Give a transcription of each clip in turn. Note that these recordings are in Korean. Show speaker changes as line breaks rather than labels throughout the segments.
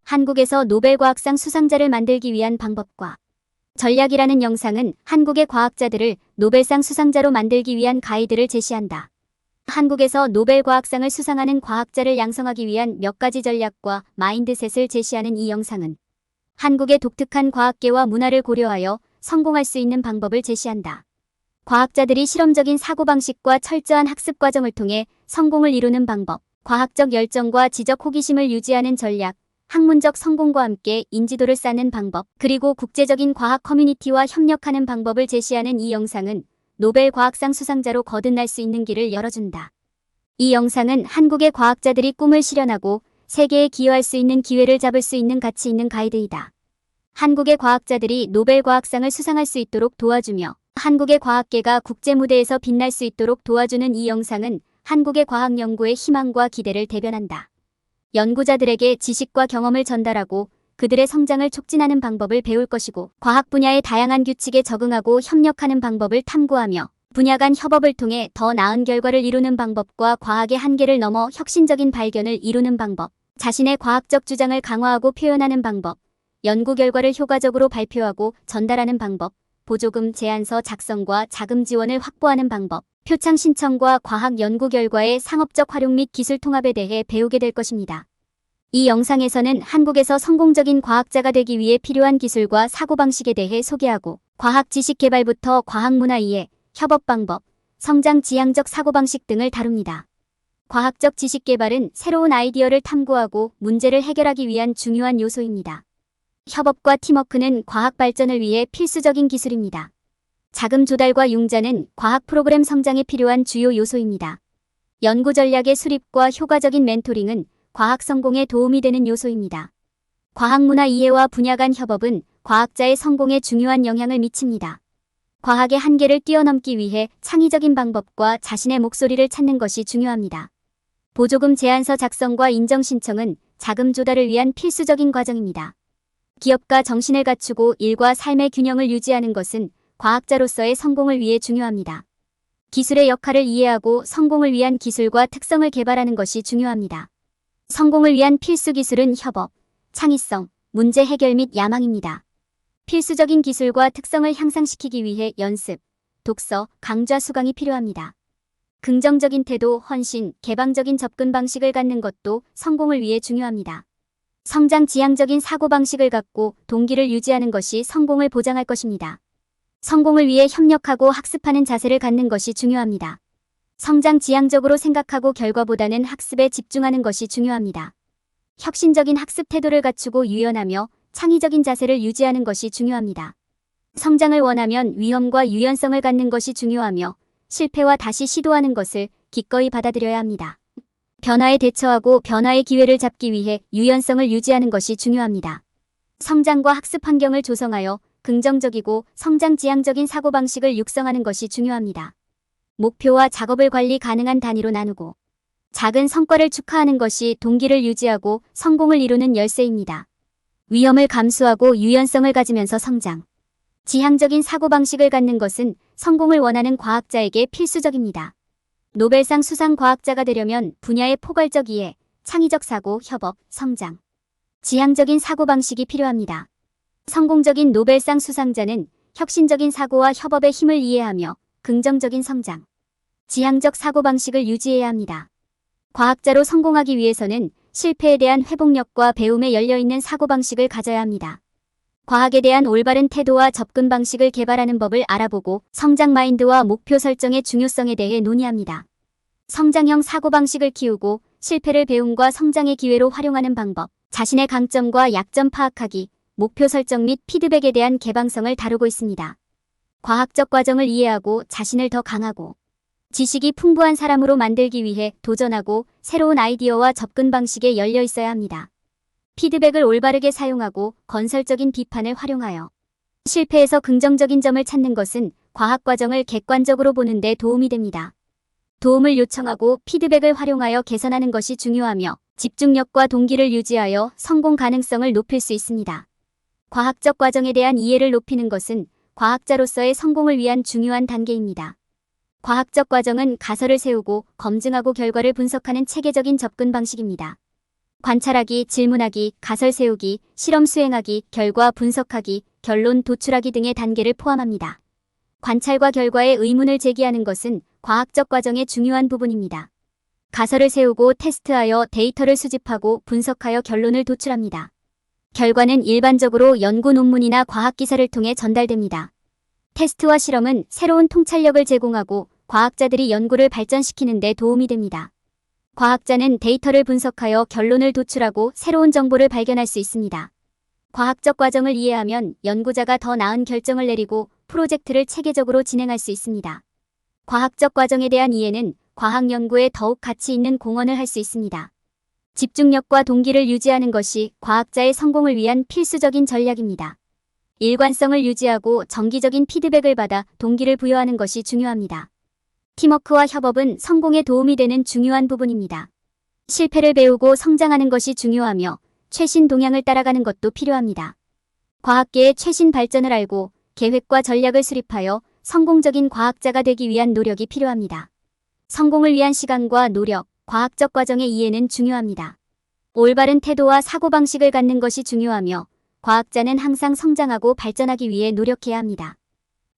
한국에서 노벨과학상 수상자를 만들기 위한 방법과 전략이라는 영상은 한국의 과학자들을 노벨상 수상자로 만들기 위한 가이드를 제시한다. 한국에서 노벨과학상을 수상하는 과학자를 양성하기 위한 몇 가지 전략과 마인드셋을 제시하는 이 영상은 한국의 독특한 과학계와 문화를 고려하여 성공할 수 있는 방법을 제시한다. 과학자들이 실험적인 사고방식과 철저한 학습 과정을 통해 성공을 이루는 방법, 과학적 열정과 지적 호기심을 유지하는 전략, 학문적 성공과 함께 인지도를 쌓는 방법, 그리고 국제적인 과학 커뮤니티와 협력하는 방법을 제시하는 이 영상은 노벨 과학상 수상자로 거듭날 수 있는 길을 열어준다. 이 영상은 한국의 과학자들이 꿈을 실현하고 세계에 기여할 수 있는 기회를 잡을 수 있는 가치 있는 가이드이다. 한국의 과학자들이 노벨 과학상을 수상할 수 있도록 도와주며 한국의 과학계가 국제 무대에서 빛날 수 있도록 도와주는 이 영상은 한국의 과학 연구의 희망과 기대를 대변한다. 연구자들에게 지식과 경험을 전달하고 그들의 성장을 촉진하는 방법을 배울 것이고, 과학 분야의 다양한 규칙에 적응하고 협력하는 방법을 탐구하며 분야 간 협업을 통해 더 나은 결과를 이루는 방법과 과학의 한계를 넘어 혁신적인 발견을 이루는 방법, 자신의 과학적 주장을 강화하고 표현하는 방법, 연구 결과를 효과적으로 발표하고 전달하는 방법, 보조금 제안서 작성과 자금 지원을 확보하는 방법, 표창 신청과 과학 연구 결과의 상업적 활용 및 기술 통합에 대해 배우게 될 것입니다. 이 영상에서는 한국에서 성공적인 과학자가 되기 위해 필요한 기술과 사고방식에 대해 소개하고, 과학 지식 개발부터 과학 문화 이해, 협업 방법, 성장 지향적 사고방식 등을 다룹니다. 과학적 지식 개발은 새로운 아이디어를 탐구하고 문제를 해결하기 위한 중요한 요소입니다. 협업과 팀워크는 과학 발전을 위해 필수적인 기술입니다. 자금 조달과 융자는 과학 프로그램 성장에 필요한 주요 요소입니다. 연구 전략의 수립과 효과적인 멘토링은 과학 성공에 도움이 되는 요소입니다. 과학 문화 이해와 분야 간 협업은 과학자의 성공에 중요한 영향을 미칩니다. 과학의 한계를 뛰어넘기 위해 창의적인 방법과 자신의 목소리를 찾는 것이 중요합니다. 보조금 제안서 작성과 인정 신청은 자금 조달을 위한 필수적인 과정입니다. 기업과 정신을 갖추고 일과 삶의 균형을 유지하는 것은 과학자로서의 성공을 위해 중요합니다. 기술의 역할을 이해하고 성공을 위한 기술과 특성을 개발하는 것이 중요합니다. 성공을 위한 필수 기술은 협업, 창의성, 문제 해결 및 야망입니다. 필수적인 기술과 특성을 향상시키기 위해 연습, 독서, 강좌 수강이 필요합니다. 긍정적인 태도, 헌신, 개방적인 접근 방식을 갖는 것도 성공을 위해 중요합니다. 성장 지향적인 사고방식을 갖고 동기를 유지하는 것이 성공을 보장할 것입니다. 성공을 위해 협력하고 학습하는 자세를 갖는 것이 중요합니다. 성장 지향적으로 생각하고 결과보다는 학습에 집중하는 것이 중요합니다. 혁신적인 학습 태도를 갖추고 유연하며 창의적인 자세를 유지하는 것이 중요합니다. 성장을 원하면 위험과 유연성을 갖는 것이 중요하며 실패와 다시 시도하는 것을 기꺼이 받아들여야 합니다. 변화에 대처하고 변화의 기회를 잡기 위해 유연성을 유지하는 것이 중요합니다. 성장과 학습 환경을 조성하여 긍정적이고 성장 지향적인 사고방식을 육성하는 것이 중요합니다. 목표와 작업을 관리 가능한 단위로 나누고 작은 성과를 축하하는 것이 동기를 유지하고 성공을 이루는 열쇠입니다. 위험을 감수하고 유연성을 가지면서 성장, 지향적인 사고방식을 갖는 것은 성공을 원하는 과학자에게 필수적입니다. 노벨상 수상 과학자가 되려면 분야의 포괄적 이해, 창의적 사고, 협업, 성장, 지향적인 사고방식이 필요합니다. 성공적인 노벨상 수상자는 혁신적인 사고와 협업의 힘을 이해하며 긍정적인 성장, 지향적 사고방식을 유지해야 합니다. 과학자로 성공하기 위해서는 실패에 대한 회복력과 배움에 열려있는 사고방식을 가져야 합니다. 과학에 대한 올바른 태도와 접근 방식을 개발하는 법을 알아보고 성장 마인드와 목표 설정의 중요성에 대해 논의합니다. 성장형 사고방식을 키우고 실패를 배움과 성장의 기회로 활용하는 방법, 자신의 강점과 약점 파악하기, 목표 설정 및 피드백에 대한 개방성을 다루고 있습니다. 과학적 과정을 이해하고 자신을 더 강하고 지식이 풍부한 사람으로 만들기 위해 도전하고 새로운 아이디어와 접근 방식에 열려 있어야 합니다. 피드백을 올바르게 사용하고 건설적인 비판을 활용하여 실패에서 긍정적인 점을 찾는 것은 과학 과정을 객관적으로 보는 데 도움이 됩니다. 도움을 요청하고 피드백을 활용하여 개선하는 것이 중요하며 집중력과 동기를 유지하여 성공 가능성을 높일 수 있습니다. 과학적 과정에 대한 이해를 높이는 것은 과학자로서의 성공을 위한 중요한 단계입니다. 과학적 과정은 가설을 세우고 검증하고 결과를 분석하는 체계적인 접근 방식입니다. 관찰하기, 질문하기, 가설 세우기, 실험 수행하기, 결과 분석하기, 결론 도출하기 등의 단계를 포함합니다. 관찰과 결과에 의문을 제기하는 것은 과학적 과정의 중요한 부분입니다. 가설을 세우고 테스트하여 데이터를 수집하고 분석하여 결론을 도출합니다. 결과는 일반적으로 연구 논문이나 과학 기사를 통해 전달됩니다. 테스트와 실험은 새로운 통찰력을 제공하고 과학자들이 연구를 발전시키는 데 도움이 됩니다. 과학자는 데이터를 분석하여 결론을 도출하고 새로운 정보를 발견할 수 있습니다. 과학적 과정을 이해하면 연구자가 더 나은 결정을 내리고 프로젝트를 체계적으로 진행할 수 있습니다. 과학적 과정에 대한 이해는 과학 연구에 더욱 가치 있는 공헌을 할 수 있습니다. 집중력과 동기를 유지하는 것이 과학자의 성공을 위한 필수적인 전략입니다. 일관성을 유지하고 정기적인 피드백을 받아 동기를 부여하는 것이 중요합니다. 팀워크와 협업은 성공에 도움이 되는 중요한 부분입니다. 실패를 배우고 성장하는 것이 중요하며 최신 동향을 따라가는 것도 필요합니다. 과학계의 최신 발전을 알고 계획과 전략을 수립하여 성공적인 과학자가 되기 위한 노력이 필요합니다. 성공을 위한 시간과 노력, 과학적 과정의 이해는 중요합니다. 올바른 태도와 사고방식을 갖는 것이 중요하며 과학자는 항상 성장하고 발전하기 위해 노력해야 합니다.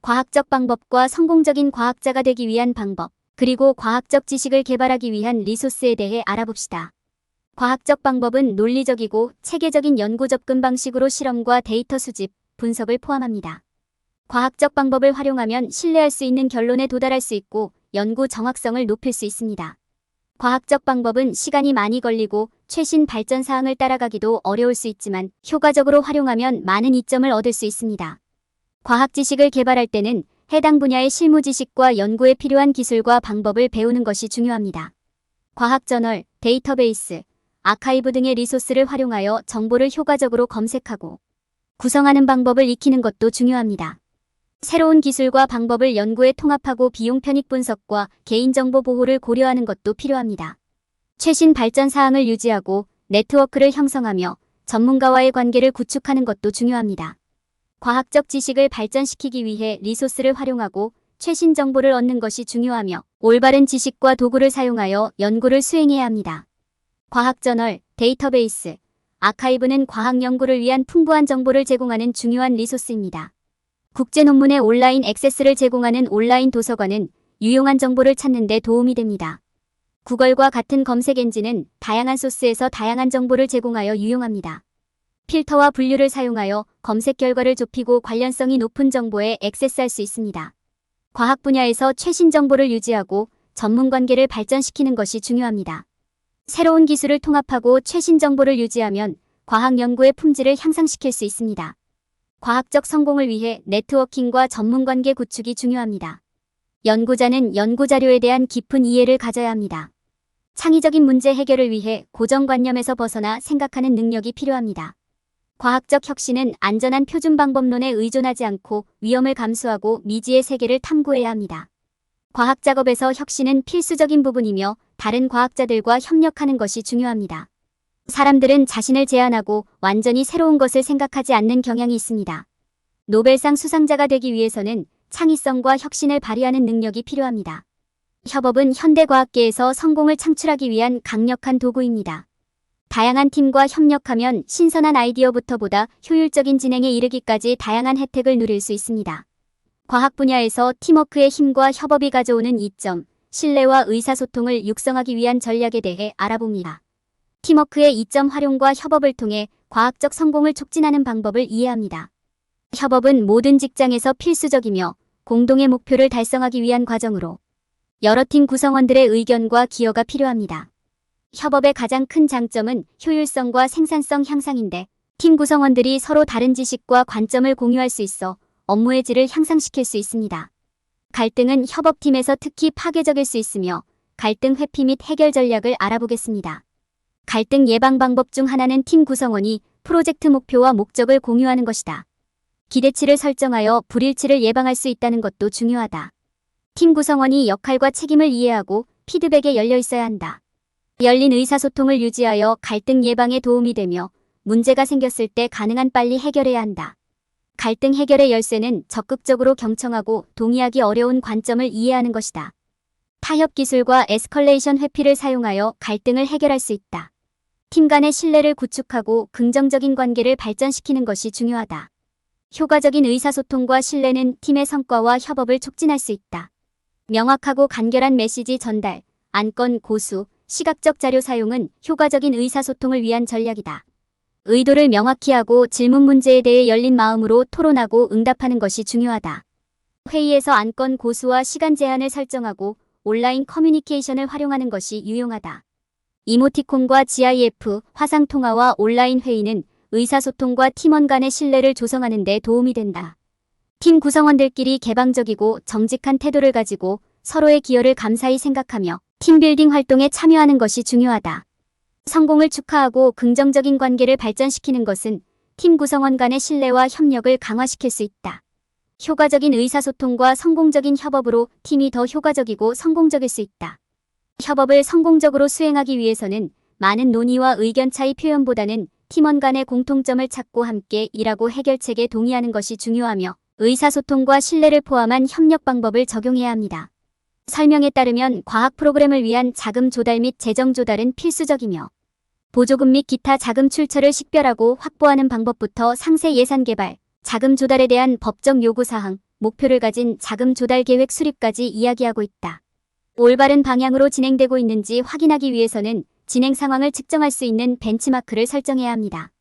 과학적 방법과 성공적인 과학자가 되기 위한 방법, 그리고 과학적 지식을 개발하기 위한 리소스에 대해 알아봅시다. 과학적 방법은 논리적이고 체계적인 연구 접근 방식으로 실험과 데이터 수집, 분석을 포함합니다. 과학적 방법을 활용하면 신뢰할 수 있는 결론에 도달할 수 있고 연구 정확성을 높일 수 있습니다. 과학적 방법은 시간이 많이 걸리고 최신 발전 사항을 따라가기도 어려울 수 있지만 효과적으로 활용하면 많은 이점을 얻을 수 있습니다. 과학 지식을 개발할 때는 해당 분야의 실무 지식과 연구에 필요한 기술과 방법을 배우는 것이 중요합니다. 과학 저널, 데이터베이스, 아카이브 등의 리소스를 활용하여 정보를 효과적으로 검색하고 구성하는 방법을 익히는 것도 중요합니다. 새로운 기술과 방법을 연구에 통합하고 비용 편익 분석과 개인정보 보호를 고려하는 것도 필요합니다. 최신 발전 사항을 유지하고 네트워크를 형성하며 전문가와의 관계를 구축하는 것도 중요합니다. 과학적 지식을 발전시키기 위해 리소스를 활용하고 최신 정보를 얻는 것이 중요하며 올바른 지식과 도구를 사용하여 연구를 수행해야 합니다. 과학 저널, 데이터베이스, 아카이브는 과학 연구를 위한 풍부한 정보를 제공하는 중요한 리소스입니다. 국제 논문의 온라인 액세스를 제공하는 온라인 도서관은 유용한 정보를 찾는 데 도움이 됩니다. 구글과 같은 검색 엔진은 다양한 소스에서 다양한 정보를 제공하여 유용합니다. 필터와 분류를 사용하여 검색 결과를 좁히고 관련성이 높은 정보에 액세스할 수 있습니다. 과학 분야에서 최신 정보를 유지하고 전문 관계를 발전시키는 것이 중요합니다. 새로운 기술을 통합하고 최신 정보를 유지하면 과학 연구의 품질을 향상시킬 수 있습니다. 과학적 성공을 위해 네트워킹과 전문 관계 구축이 중요합니다. 연구자는 연구 자료에 대한 깊은 이해를 가져야 합니다. 창의적인 문제 해결을 위해 고정관념에서 벗어나 생각하는 능력이 필요합니다. 과학적 혁신은 안전한 표준 방법론에 의존하지 않고 위험을 감수하고 미지의 세계를 탐구해야 합니다. 과학 작업에서 혁신은 필수적인 부분이며 다른 과학자들과 협력하는 것이 중요합니다. 사람들은 자신을 제한하고 완전히 새로운 것을 생각하지 않는 경향이 있습니다. 노벨상 수상자가 되기 위해서는 창의성과 혁신을 발휘하는 능력이 필요합니다. 협업은 현대 과학계에서 성공을 창출하기 위한 강력한 도구입니다. 다양한 팀과 협력하면 신선한 아이디어부터 보다 효율적인 진행에 이르기까지 다양한 혜택을 누릴 수 있습니다. 과학 분야에서 팀워크의 힘과 협업이 가져오는 이점, 신뢰와 의사소통을 육성하기 위한 전략에 대해 알아봅니다. 팀워크의 이점 활용과 협업을 통해 과학적 성공을 촉진하는 방법을 이해합니다. 협업은 모든 직장에서 필수적이며 공동의 목표를 달성하기 위한 과정으로 여러 팀 구성원들의 의견과 기여가 필요합니다. 협업의 가장 큰 장점은 효율성과 생산성 향상인데 팀 구성원들이 서로 다른 지식과 관점을 공유할 수 있어 업무의 질을 향상시킬 수 있습니다. 갈등은 협업팀에서 특히 파괴적일 수 있으며 갈등 회피 및 해결 전략을 알아보겠습니다. 갈등 예방 방법 중 하나는 팀 구성원이 프로젝트 목표와 목적을 공유하는 것이다. 기대치를 설정하여 불일치를 예방할 수 있다는 것도 중요하다. 팀 구성원이 역할과 책임을 이해하고 피드백에 열려 있어야 한다. 열린 의사소통을 유지하여 갈등 예방에 도움이 되며 문제가 생겼을 때 가능한 빨리 해결해야 한다. 갈등 해결의 열쇠는 적극적으로 경청하고 동의하기 어려운 관점을 이해하는 것이다. 타협 기술과 에스컬레이션 회피를 사용하여 갈등을 해결할 수 있다. 팀 간의 신뢰를 구축하고 긍정적인 관계를 발전시키는 것이 중요하다. 효과적인 의사소통과 신뢰는 팀의 성과와 협업을 촉진할 수 있다. 명확하고 간결한 메시지 전달, 안건 고수, 시각적 자료 사용은 효과적인 의사소통을 위한 전략이다. 의도를 명확히 하고 질문 문제에 대해 열린 마음으로 토론하고 응답하는 것이 중요하다. 회의에서 안건 고수와 시간 제한을 설정하고 온라인 커뮤니케이션을 활용하는 것이 유용하다. 이모티콘과 GIF, 화상통화와 온라인 회의는 의사소통과 팀원 간의 신뢰를 조성하는 데 도움이 된다. 팀 구성원들끼리 개방적이고 정직한 태도를 가지고 서로의 기여를 감사히 생각하며 팀빌딩 활동에 참여하는 것이 중요하다. 성공을 축하하고 긍정적인 관계를 발전시키는 것은 팀 구성원 간의 신뢰와 협력을 강화시킬 수 있다. 효과적인 의사소통과 성공적인 협업으로 팀이 더 효과적이고 성공적일 수 있다. 협업을 성공적으로 수행하기 위해서는 많은 논의와 의견 차이 표현보다는 팀원 간의 공통점을 찾고 함께 일하고 해결책에 동의하는 것이 중요하며 의사소통과 신뢰를 포함한 협력 방법을 적용해야 합니다. 설명에 따르면 과학 프로그램을 위한 자금 조달 및 재정 조달은 필수적이며 보조금 및 기타 자금 출처를 식별하고 확보하는 방법부터 상세 예산 개발, 자금 조달에 대한 법적 요구사항, 목표를 가진 자금 조달 계획 수립까지 이야기하고 있다. 올바른 방향으로 진행되고 있는지 확인하기 위해서는 진행 상황을 측정할 수 있는 벤치마크를 설정해야 합니다.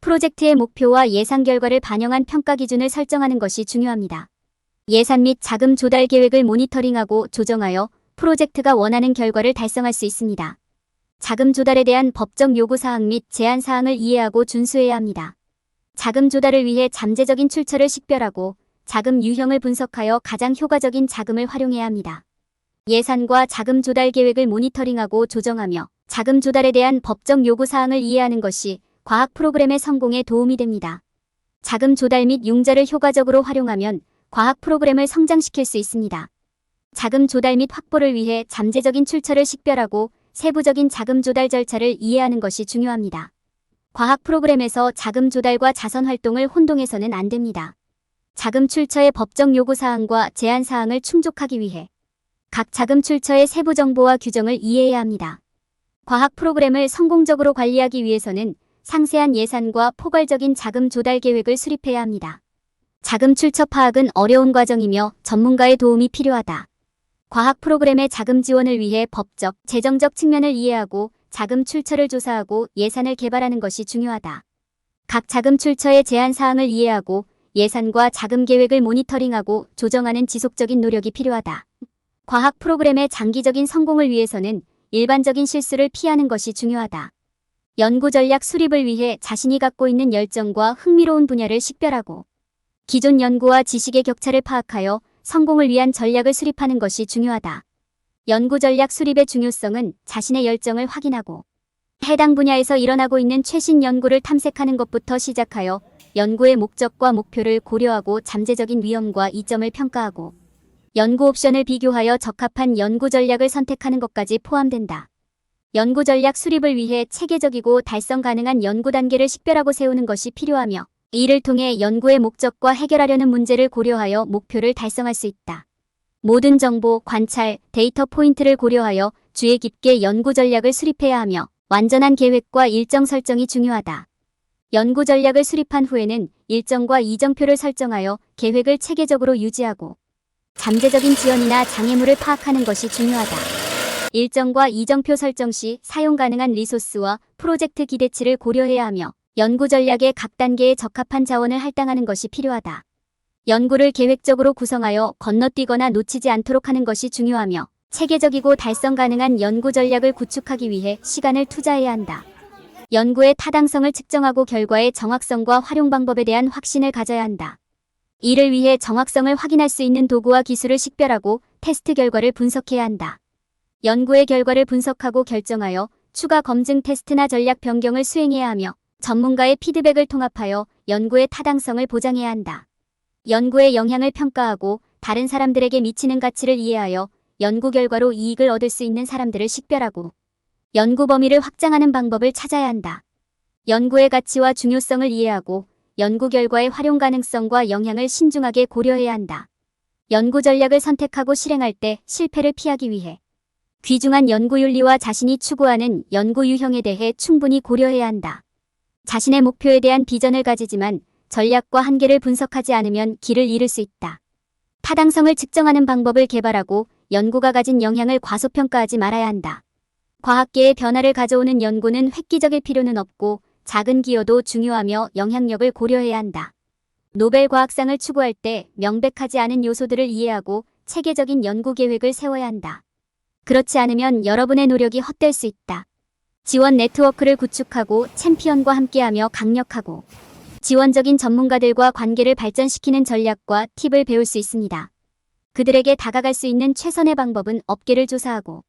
프로젝트의 목표와 예상 결과를 반영한 평가 기준을 설정하는 것이 중요합니다. 예산 및 자금 조달 계획을 모니터링하고 조정하여 프로젝트가 원하는 결과를 달성할 수 있습니다. 자금 조달에 대한 법적 요구사항 및 제한사항을 이해하고 준수해야 합니다. 자금 조달을 위해 잠재적인 출처를 식별하고 자금 유형을 분석하여 가장 효과적인 자금을 활용해야 합니다. 예산과 자금 조달 계획을 모니터링하고 조정하며 자금 조달에 대한 법적 요구사항을 이해하는 것이 과학 프로그램의 성공에 도움이 됩니다. 자금 조달 및 융자를 효과적으로 활용하면 과학 프로그램을 성장시킬 수 있습니다. 자금 조달 및 확보를 위해 잠재적인 출처를 식별하고 세부적인 자금 조달 절차를 이해하는 것이 중요합니다. 과학 프로그램에서 자금 조달과 자선 활동을 혼동해서는 안 됩니다. 자금 출처의 법적 요구사항과 제한사항을 충족하기 위해 각 자금 출처의 세부 정보와 규정을 이해해야 합니다. 과학 프로그램을 성공적으로 관리하기 위해서는 상세한 예산과 포괄적인 자금 조달 계획을 수립해야 합니다. 자금 출처 파악은 어려운 과정이며 전문가의 도움이 필요하다. 과학 프로그램의 자금 지원을 위해 법적, 재정적 측면을 이해하고 자금 출처를 조사하고 예산을 개발하는 것이 중요하다. 각 자금 출처의 제한 사항을 이해하고 예산과 자금 계획을 모니터링하고 조정하는 지속적인 노력이 필요하다. 과학 프로그램의 장기적인 성공을 위해서는 일반적인 실수를 피하는 것이 중요하다. 연구 전략 수립을 위해 자신이 갖고 있는 열정과 흥미로운 분야를 식별하고 기존 연구와 지식의 격차를 파악하여 성공을 위한 전략을 수립하는 것이 중요하다. 연구 전략 수립의 중요성은 자신의 열정을 확인하고 해당 분야에서 일어나고 있는 최신 연구를 탐색하는 것부터 시작하여 연구의 목적과 목표를 고려하고 잠재적인 위험과 이점을 평가하고 연구 옵션을 비교하여 적합한 연구 전략을 선택하는 것까지 포함된다. 연구 전략 수립을 위해 체계적이고 달성 가능한 연구 단계를 식별하고 세우는 것이 필요하며 이를 통해 연구의 목적과 해결하려는 문제를 고려하여 목표를 달성할 수 있다. 모든 정보, 관찰, 데이터 포인트를 고려하여 주의 깊게 연구 전략을 수립해야 하며 완전한 계획과 일정 설정이 중요하다. 연구 전략을 수립한 후에는 일정과 이정표를 설정하여 계획을 체계적으로 유지하고 잠재적인 지연이나 장애물을 파악하는 것이 중요하다. 일정과 이정표 설정 시 사용 가능한 리소스와 프로젝트 기대치를 고려해야 하며 연구 전략의 각 단계에 적합한 자원을 할당하는 것이 필요하다. 연구를 계획적으로 구성하여 건너뛰거나 놓치지 않도록 하는 것이 중요하며 체계적이고 달성 가능한 연구 전략을 구축하기 위해 시간을 투자해야 한다. 연구의 타당성을 측정하고 결과의 정확성과 활용 방법에 대한 확신을 가져야 한다. 이를 위해 정확성을 확인할 수 있는 도구와 기술을 식별하고 테스트 결과를 분석해야 한다. 연구의 결과를 분석하고 결정하여 추가 검증 테스트나 전략 변경을 수행해야 하며 전문가의 피드백을 통합하여 연구의 타당성을 보장해야 한다. 연구의 영향을 평가하고 다른 사람들에게 미치는 가치를 이해하여 연구 결과로 이익을 얻을 수 있는 사람들을 식별하고 연구 범위를 확장하는 방법을 찾아야 한다. 연구의 가치와 중요성을 이해하고 연구 결과의 활용 가능성과 영향을 신중하게 고려해야 한다. 연구 전략을 선택하고 실행할 때 실패를 피하기 위해 귀중한 연구윤리와 자신이 추구하는 연구 유형에 대해 충분히 고려해야 한다. 자신의 목표에 대한 비전을 가지지만 전략과 한계를 분석하지 않으면 길을 잃을 수 있다. 타당성을 측정하는 방법을 개발하고 연구가 가진 영향을 과소평가하지 말아야 한다. 과학계의 변화를 가져오는 연구는 획기적일 필요는 없고 작은 기여도 중요하며 영향력을 고려해야 한다. 노벨 과학상을 추구할 때 명백하지 않은 요소들을 이해하고 체계적인 연구 계획을 세워야 한다. 그렇지 않으면 여러분의 노력이 헛될 수 있다. 지원 네트워크를 구축하고 챔피언과 함께하며 강력하고 지원적인 전문가들과 관계를 발전시키는 전략과 팁을 배울 수 있습니다. 그들에게 다가갈 수 있는 최선의 방법은 업계를 조사하고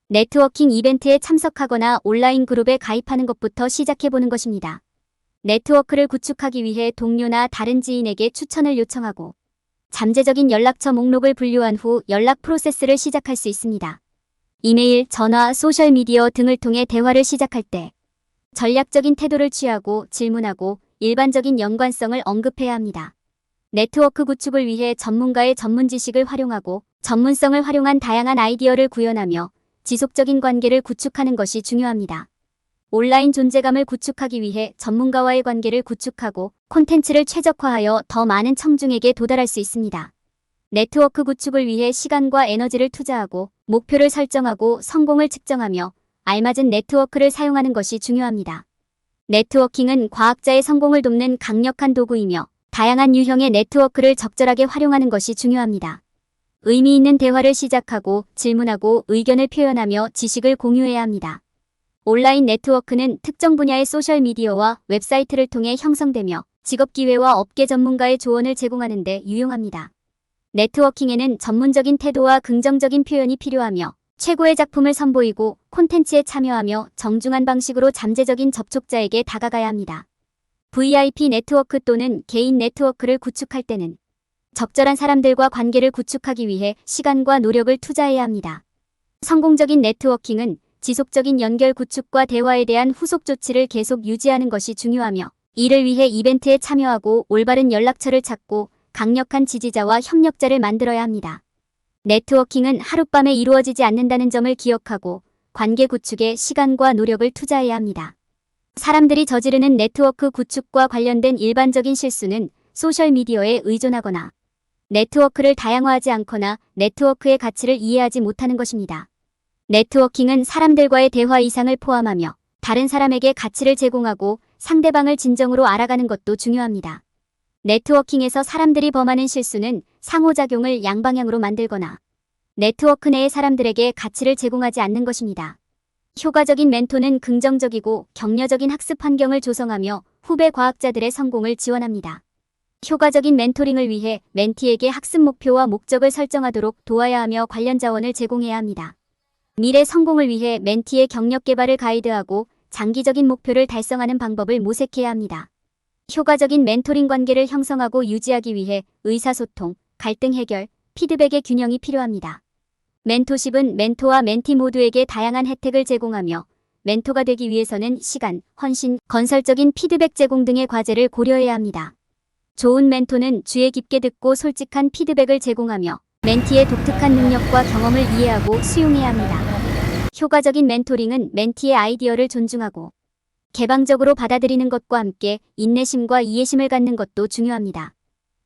네트워킹 이벤트에 참석하거나 온라인 그룹에 가입하는 것부터 시작해보는 것입니다. 네트워크를 구축하기 위해 동료나 다른 지인에게 추천을 요청하고 잠재적인 연락처 목록을 분류한 후 연락 프로세스를 시작할 수 있습니다. 이메일, 전화, 소셜미디어 등을 통해 대화를 시작할 때 전략적인 태도를 취하고 질문하고 일반적인 연관성을 언급해야 합니다. 네트워크 구축을 위해 전문가의 전문 지식을 활용하고 전문성을 활용한 다양한 아이디어를 구현하며 지속적인 관계를 구축하는 것이 중요합니다. 온라인 존재감을 구축하기 위해 전문가와의 관계를 구축하고 콘텐츠를 최적화하여 더 많은 청중에게 도달할 수 있습니다. 네트워크 구축을 위해 시간과 에너지를 투자하고 목표를 설정하고 성공을 측정하며 알맞은 네트워크를 사용하는 것이 중요합니다. 네트워킹은 과학자의 성공을 돕는 강력한 도구이며 다양한 유형의 네트워크를 적절하게 활용하는 것이 중요합니다. 의미 있는 대화를 시작하고 질문하고 의견을 표현하며 지식을 공유해야 합니다. 온라인 네트워크는 특정 분야의 소셜미디어와 웹사이트를 통해 형성되며 직업기회와 업계 전문가의 조언을 제공하는 데 유용합니다. 네트워킹에는 전문적인 태도와 긍정적인 표현이 필요하며 최고의 작품을 선보이고 콘텐츠에 참여하며 정중한 방식으로 잠재적인 접촉자에게 다가가야 합니다. VIP 네트워크 또는 개인 네트워크를 구축할 때는 적절한 사람들과 관계를 구축하기 위해 시간과 노력을 투자해야 합니다. 성공적인 네트워킹은 지속적인 연결 구축과 대화에 대한 후속 조치를 계속 유지하는 것이 중요하며 이를 위해 이벤트에 참여하고 올바른 연락처를 찾고 강력한 지지자와 협력자를 만들어야 합니다. 네트워킹은 하룻밤에 이루어지지 않는다는 점을 기억하고 관계 구축에 시간과 노력을 투자해야 합니다. 사람들이 저지르는 네트워크 구축과 관련된 일반적인 실수는 소셜미디어에 의존하거나 네트워크를 다양화하지 않거나 네트워크의 가치를 이해하지 못하는 것입니다. 네트워킹은 사람들과의 대화 이상을 포함하며 다른 사람에게 가치를 제공하고 상대방을 진정으로 알아가는 것도 중요합니다. 네트워킹에서 사람들이 범하는 실수는 상호작용을 양방향으로 만들거나 네트워크 내의 사람들에게 가치를 제공하지 않는 것입니다. 효과적인 멘토는 긍정적이고 격려적인 학습 환경을 조성하며 후배 과학자들의 성공을 지원합니다. 효과적인 멘토링을 위해 멘티에게 학습 목표와 목적을 설정하도록 도와야 하며 관련 자원을 제공해야 합니다. 미래 성공을 위해 멘티의 경력 개발을 가이드하고 장기적인 목표를 달성하는 방법을 모색해야 합니다. 효과적인 멘토링 관계를 형성하고 유지하기 위해 의사소통, 갈등 해결, 피드백의 균형이 필요합니다. 멘토십은 멘토와 멘티 모두에게 다양한 혜택을 제공하며 멘토가 되기 위해서는 시간, 헌신, 건설적인 피드백 제공 등의 과제를 고려해야 합니다. 좋은 멘토는 주의 깊게 듣고 솔직한 피드백을 제공하며 멘티의 독특한 능력과 경험을 이해하고 수용해야 합니다. 효과적인 멘토링은 멘티의 아이디어를 존중하고 개방적으로 받아들이는 것과 함께 인내심과 이해심을 갖는 것도 중요합니다.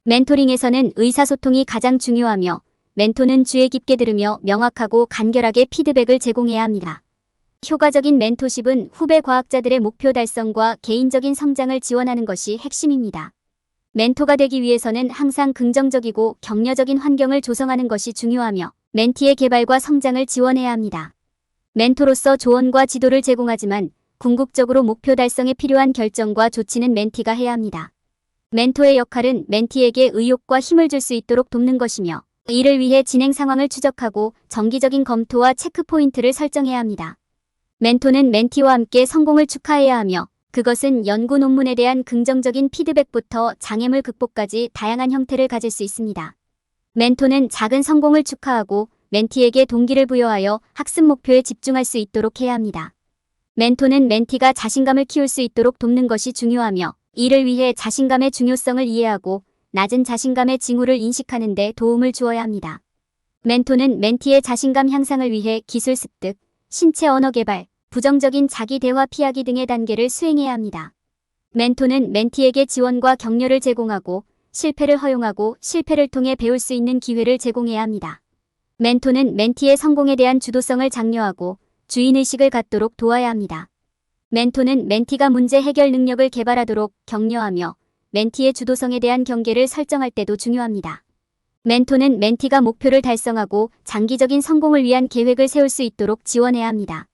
멘토링에서는 의사소통이 가장 중요하며 멘토는 주의 깊게 들으며 명확하고 간결하게 피드백을 제공해야 합니다. 효과적인 멘토십은 후배 과학자들의 목표 달성과 개인적인 성장을 지원하는 것이 핵심입니다. 멘토가 되기 위해서는 항상 긍정적이고 격려적인 환경을 조성하는 것이 중요하며 멘티의 개발과 성장을 지원해야 합니다. 멘토로서 조언과 지도를 제공하지만 궁극적으로 목표 달성에 필요한 결정과 조치는 멘티가 해야 합니다. 멘토의 역할은 멘티에게 의욕과 힘을 줄 수 있도록 돕는 것이며 이를 위해 진행 상황을 추적하고 정기적인 검토와 체크포인트를 설정해야 합니다. 멘토는 멘티와 함께 성공을 축하해야 하며 그것은 연구 논문에 대한 긍정적인 피드백부터 장애물 극복까지 다양한 형태를 가질 수 있습니다. 멘토는 작은 성공을 축하하고 멘티에게 동기를 부여하여 학습 목표에 집중할 수 있도록 해야 합니다. 멘토는 멘티가 자신감을 키울 수 있도록 돕는 것이 중요하며 이를 위해 자신감의 중요성을 이해하고 낮은 자신감의 징후를 인식하는 데 도움을 주어야 합니다. 멘토는 멘티의 자신감 향상을 위해 기술 습득, 신체 언어 개발, 부정적인 자기 대화 피하기 등의 단계를 수행해야 합니다. 멘토는 멘티에게 지원과 격려를 제공하고 실패를 허용하고 실패를 통해 배울 수 있는 기회를 제공해야 합니다. 멘토는 멘티의 성공에 대한 주도성을 장려하고 주인의식을 갖도록 도와야 합니다. 멘토는 멘티가 문제 해결 능력을 개발하도록 격려하며 멘티의 주도성에 대한 경계를 설정할 때도 중요합니다. 멘토는 멘티가 목표를 달성하고 장기적인 성공을 위한 계획을 세울 수 있도록 지원해야 합니다.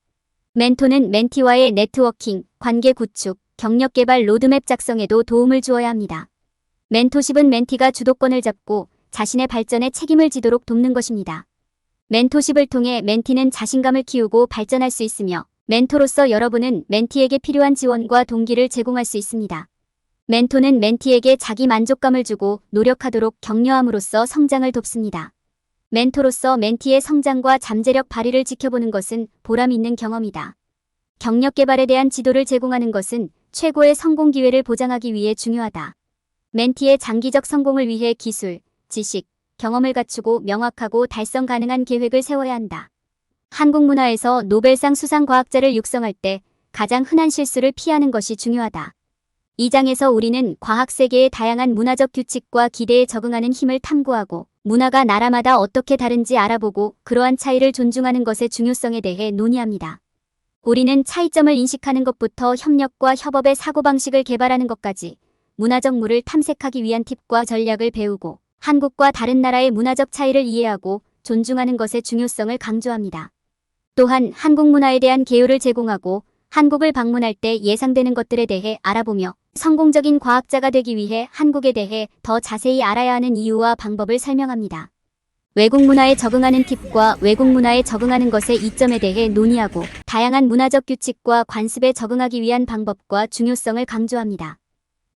멘토는 멘티와의 네트워킹, 관계 구축, 경력 개발 로드맵 작성에도 도움을 주어야 합니다. 멘토십은 멘티가 주도권을 잡고 자신의 발전에 책임을 지도록 돕는 것입니다. 멘토십을 통해 멘티는 자신감을 키우고 발전할 수 있으며 멘토로서 여러분은 멘티에게 필요한 지원과 동기를 제공할 수 있습니다. 멘토는 멘티에게 자기 만족감을 주고 노력하도록 격려함으로써 성장을 돕습니다. 멘토로서 멘티의 성장과 잠재력 발휘를 지켜보는 것은 보람 있는 경험이다. 경력 개발에 대한 지도를 제공하는 것은 최고의 성공 기회를 보장하기 위해 중요하다. 멘티의 장기적 성공을 위해 기술, 지식, 경험을 갖추고 명확하고 달성 가능한 계획을 세워야 한다. 한국 문화에서 노벨상 수상 과학자를 육성할 때 가장 흔한 실수를 피하는 것이 중요하다. 이 장에서 우리는 과학 세계의 다양한 문화적 규칙과 기대에 적응하는 힘을 탐구하고 문화가 나라마다 어떻게 다른지 알아보고 그러한 차이를 존중하는 것의 중요성에 대해 논의합니다. 우리는 차이점을 인식하는 것부터 협력과 협업의 사고방식을 개발하는 것까지 문화적 물을 탐색하기 위한 팁과 전략을 배우고 한국과 다른 나라의 문화적 차이를 이해하고 존중하는 것의 중요성을 강조합니다. 또한 한국 문화에 대한 개요를 제공하고 한국을 방문할 때 예상되는 것들에 대해 알아보며 성공적인 과학자가 되기 위해 한국에 대해 더 자세히 알아야 하는 이유와 방법을 설명합니다. 외국 문화에 적응하는 팁과 외국 문화에 적응하는 것의 이점에 대해 논의하고 다양한 문화적 규칙과 관습에 적응하기 위한 방법과 중요성을 강조합니다.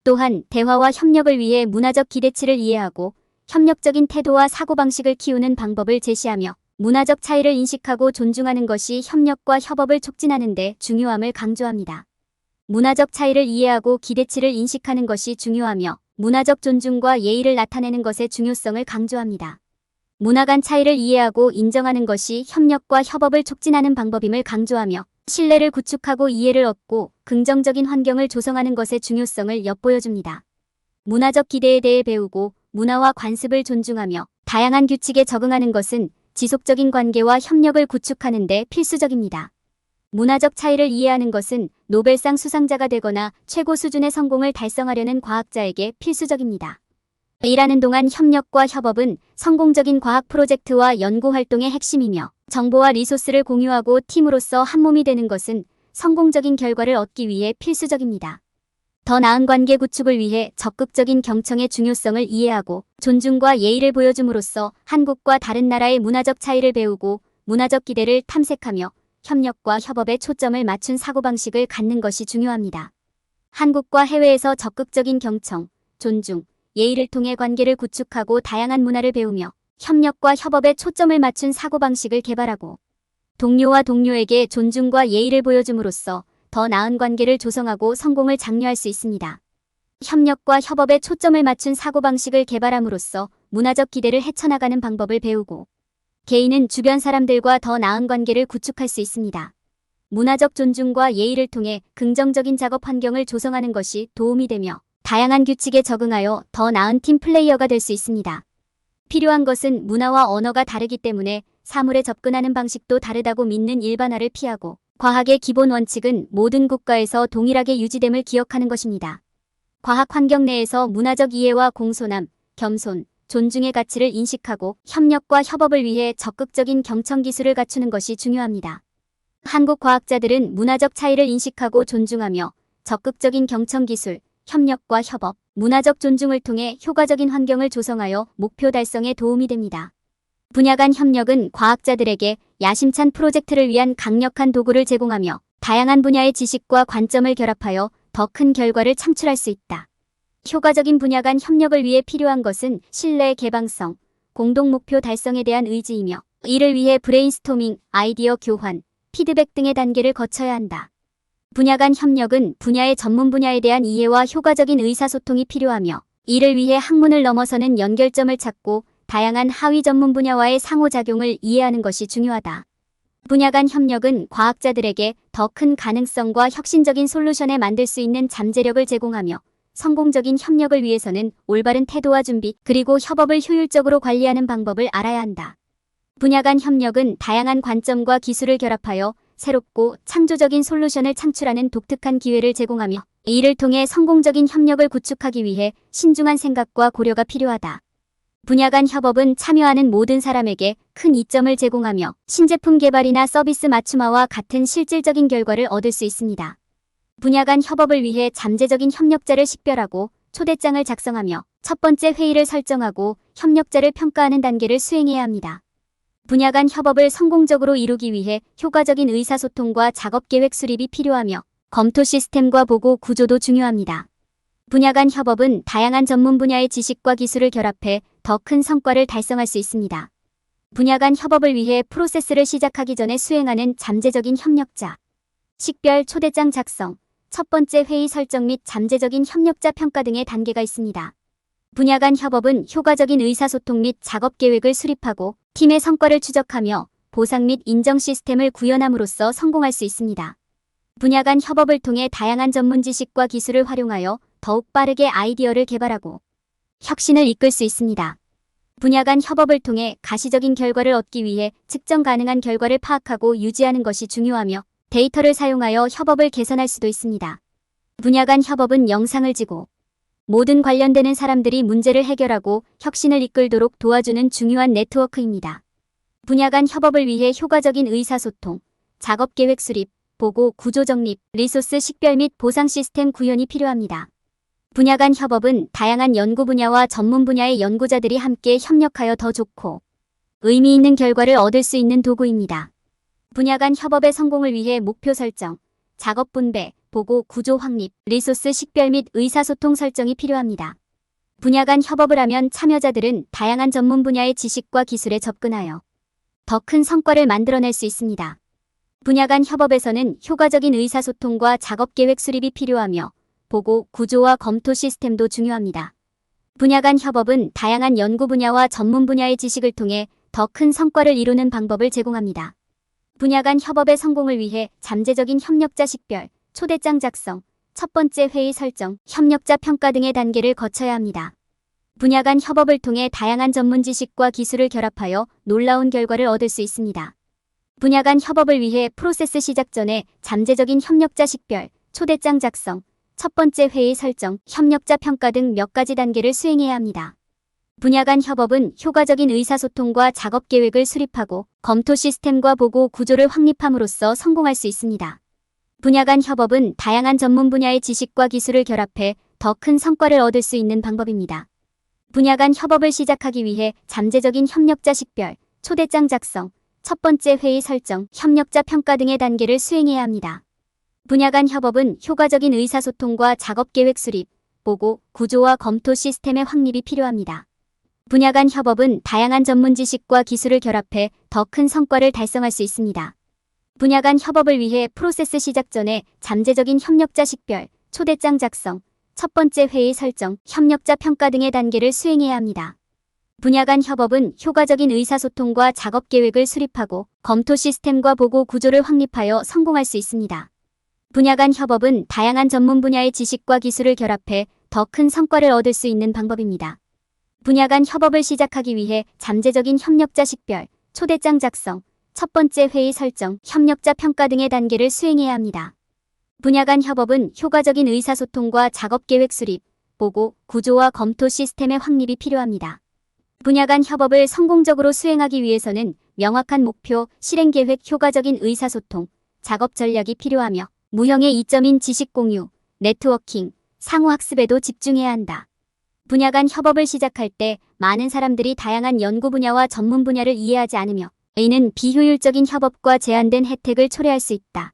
또한 대화와 협력을 위해 문화적 기대치를 이해하고 협력적인 태도와 사고방식을 키우는 방법을 제시하며 문화적 차이를 인식하고 존중하는 것이 협력과 협업을 촉진하는 데 중요함을 강조합니다. 문화적 차이를 이해하고 기대치를 인식하는 것이 중요하며 문화적 존중과 예의를 나타내는 것의 중요성을 강조합니다. 문화 간 차이를 이해하고 인정하는 것이 협력과 협업을 촉진하는 방법임을 강조하며 신뢰를 구축하고 이해를 얻고 긍정적인 환경을 조성하는 것의 중요성을 엿보여줍니다. 문화적 기대에 대해 배우고 문화와 관습을 존중하며 다양한 규칙에 적응하는 것은 지속적인 관계와 협력을 구축하는 데 필수적입니다. 문화적 차이를 이해하는 것은 노벨상 수상자가 되거나 최고 수준의 성공을 달성하려는 과학자에게 필수적입니다. 일하는 동안 협력과 협업은 성공적인 과학 프로젝트와 연구 활동의 핵심이며 정보와 리소스를 공유하고 팀으로서 한몸이 되는 것은 성공적인 결과를 얻기 위해 필수적입니다. 더 나은 관계 구축을 위해 적극적인 경청의 중요성을 이해하고 존중과 예의를 보여줌으로써 한국과 다른 나라의 문화적 차이를 배우고 문화적 기대를 탐색하며 협력과 협업에 초점을 맞춘 사고방식을 갖는 것이 중요합니다. 한국과 해외에서 적극적인 경청, 존중, 예의를 통해 관계를 구축하고 다양한 문화를 배우며 협력과 협업에 초점을 맞춘 사고방식을 개발하고 동료와 동료에게 존중과 예의를 보여줌으로써 더 나은 관계를 조성하고 성공을 장려할 수 있습니다. 협력과 협업에 초점을 맞춘 사고방식을 개발함으로써 문화적 기대를 헤쳐나가는 방법을 배우고 개인은 주변 사람들과 더 나은 관계를 구축할 수 있습니다. 문화적 존중과 예의를 통해 긍정적인 작업 환경을 조성하는 것이 도움이 되며 다양한 규칙에 적응하여 더 나은 팀 플레이어가 될 수 있습니다. 필요한 것은 문화와 언어가 다르기 때문에 사물에 접근하는 방식도 다르다고 믿는 일반화를 피하고 과학의 기본 원칙은 모든 국가에서 동일하게 유지됨을 기억하는 것입니다. 과학 환경 내에서 문화적 이해와 공손함, 겸손, 존중의 가치를 인식하고 협력과 협업을 위해 적극적인 경청 기술을 갖추는 것이 중요합니다. 한국 과학자들은 문화적 차이를 인식하고 존중하며 적극적인 경청 기술, 협력과 협업, 문화적 존중을 통해 효과적인 환경을 조성하여 목표 달성에 도움이 됩니다. 분야 간 협력은 과학자들에게 야심찬 프로젝트를 위한 강력한 도구를 제공하며 다양한 분야의 지식과 관점을 결합하여 더 큰 결과를 창출할 수 있다. 효과적인 분야 간 협력을 위해 필요한 것은 신뢰, 개방성, 공동 목표 달성에 대한 의지이며 이를 위해 브레인스토밍, 아이디어 교환, 피드백 등의 단계를 거쳐야 한다. 분야 간 협력은 분야의 전문 분야에 대한 이해와 효과적인 의사소통이 필요하며 이를 위해 학문을 넘어서는 연결점을 찾고 다양한 하위 전문 분야와의 상호작용을 이해하는 것이 중요하다. 분야 간 협력은 과학자들에게 더 큰 가능성과 혁신적인 솔루션을 만들 수 있는 잠재력을 제공하며 성공적인 협력을 위해서는 올바른 태도와 준비 그리고 협업을 효율적으로 관리하는 방법을 알아야 한다. 분야 간 협력은 다양한 관점과 기술을 결합하여 새롭고 창조적인 솔루션을 창출하는 독특한 기회를 제공하며 이를 통해 성공적인 협력을 구축하기 위해 신중한 생각과 고려가 필요하다. 분야 간 협업은 참여하는 모든 사람에게 큰 이점을 제공하며 신제품 개발이나 서비스 맞춤화와 같은 실질적인 결과를 얻을 수 있습니다. 분야 간 협업을 위해 잠재적인 협력자를 식별하고 초대장을 작성하며 첫 번째 회의를 설정하고 협력자를 평가하는 단계를 수행해야 합니다. 분야 간 협업을 성공적으로 이루기 위해 효과적인 의사소통과 작업계획 수립이 필요하며 검토 시스템과 보고 구조도 중요합니다. 분야 간 협업은 다양한 전문 분야의 지식과 기술을 결합해 더 큰 성과를 달성할 수 있습니다. 분야 간 협업을 위해 프로세스를 시작하기 전에 수행하는 잠재적인 협력자, 식별 초대장 작성, 첫 번째 회의 설정 및 잠재적인 협력자 평가 등의 단계가 있습니다. 분야 간 협업은 효과적인 의사소통 및 작업 계획을 수립하고 팀의 성과를 추적하며 보상 및 인정 시스템을 구현함으로써 성공할 수 있습니다. 분야 간 협업을 통해 다양한 전문 지식과 기술을 활용하여 더욱 빠르게 아이디어를 개발하고 혁신을 이끌 수 있습니다. 분야 간 협업을 통해 가시적인 결과를 얻기 위해 측정 가능한 결과를 파악하고 유지하는 것이 중요하며 데이터를 사용하여 협업을 개선할 수도 있습니다. 분야 간 협업은 영상을 지고 모든 관련되는 사람들이 문제를 해결하고 혁신을 이끌도록 도와주는 중요한 네트워크입니다. 분야 간 협업을 위해 효과적인 의사소통, 작업계획 수립, 보고 구조 정립, 리소스 식별 및 보상 시스템 구현이 필요합니다. 분야 간 협업은 다양한 연구 분야와 전문 분야의 연구자들이 함께 협력하여 더 좋고 의미 있는 결과를 얻을 수 있는 도구입니다. 분야 간 협업의 성공을 위해 목표 설정, 작업 분배, 보고 구조 확립, 리소스 식별 및 의사소통 설정이 필요합니다. 분야 간 협업을 하면 참여자들은 다양한 전문 분야의 지식과 기술에 접근하여 더 큰 성과를 만들어낼 수 있습니다. 분야 간 협업에서는 효과적인 의사소통과 작업계획 수립이 필요하며 보고 구조와 검토 시스템도 중요합니다. 분야 간 협업은 다양한 연구 분야와 전문 분야의 지식을 통해 더 큰 성과를 이루는 방법을 제공합니다. 분야 간 협업의 성공을 위해 잠재적인 협력자 식별, 초대장 작성, 첫 번째 회의 설정, 협력자 평가 등의 단계를 거쳐야 합니다. 분야 간 협업을 통해 다양한 전문 지식과 기술을 결합하여 놀라운 결과를 얻을 수 있습니다. 분야 간 협업을 위해 프로세스 시작 전에 잠재적인 협력자 식별, 초대장 작성, 첫 번째 회의 설정, 협력자 평가 등 몇 가지 단계를 수행해야 합니다. 분야 간 협업은 효과적인 의사소통과 작업 계획을 수립하고 검토 시스템과 보고 구조를 확립함으로써 성공할 수 있습니다. 분야 간 협업은 다양한 전문 분야의 지식과 기술을 결합해 더 큰 성과를 얻을 수 있는 방법입니다. 분야 간 협업을 시작하기 위해 잠재적인 협력자 식별, 초대장 작성, 첫 번째 회의 설정, 협력자 평가 등의 단계를 수행해야 합니다. 분야 간 협업은 효과적인 의사소통과 작업 계획 수립, 보고, 구조와 검토 시스템의 확립이 필요합니다. 분야 간 협업은 다양한 전문 지식과 기술을 결합해 더 큰 성과를 달성할 수 있습니다. 분야 간 협업을 위해 프로세스 시작 전에 잠재적인 협력자 식별, 초대장 작성, 첫 번째 회의 설정, 협력자 평가 등의 단계를 수행해야 합니다. 분야 간 협업은 효과적인 의사소통과 작업 계획을 수립하고 검토 시스템과 보고 구조를 확립하여 성공할 수 있습니다. 분야 간 협업은 다양한 전문 분야의 지식과 기술을 결합해 더 큰 성과를 얻을 수 있는 방법입니다. 분야 간 협업을 시작하기 위해 잠재적인 협력자 식별, 초대장 작성, 첫 번째 회의 설정, 협력자 평가 등의 단계를 수행해야 합니다. 분야 간 협업은 효과적인 의사소통과 작업 계획 수립, 보고, 구조와 검토 시스템의 확립이 필요합니다. 분야 간 협업을 성공적으로 수행하기 위해서는 명확한 목표, 실행 계획, 효과적인 의사소통, 작업 전략이 필요하며 무형의 이점인 지식 공유, 네트워킹, 상호 학습에도 집중해야 한다. 분야 간 협업을 시작할 때 많은 사람들이 다양한 연구 분야와 전문 분야를 이해하지 않으며 이는 비효율적인 협업과 제한된 혜택을 초래할 수 있다.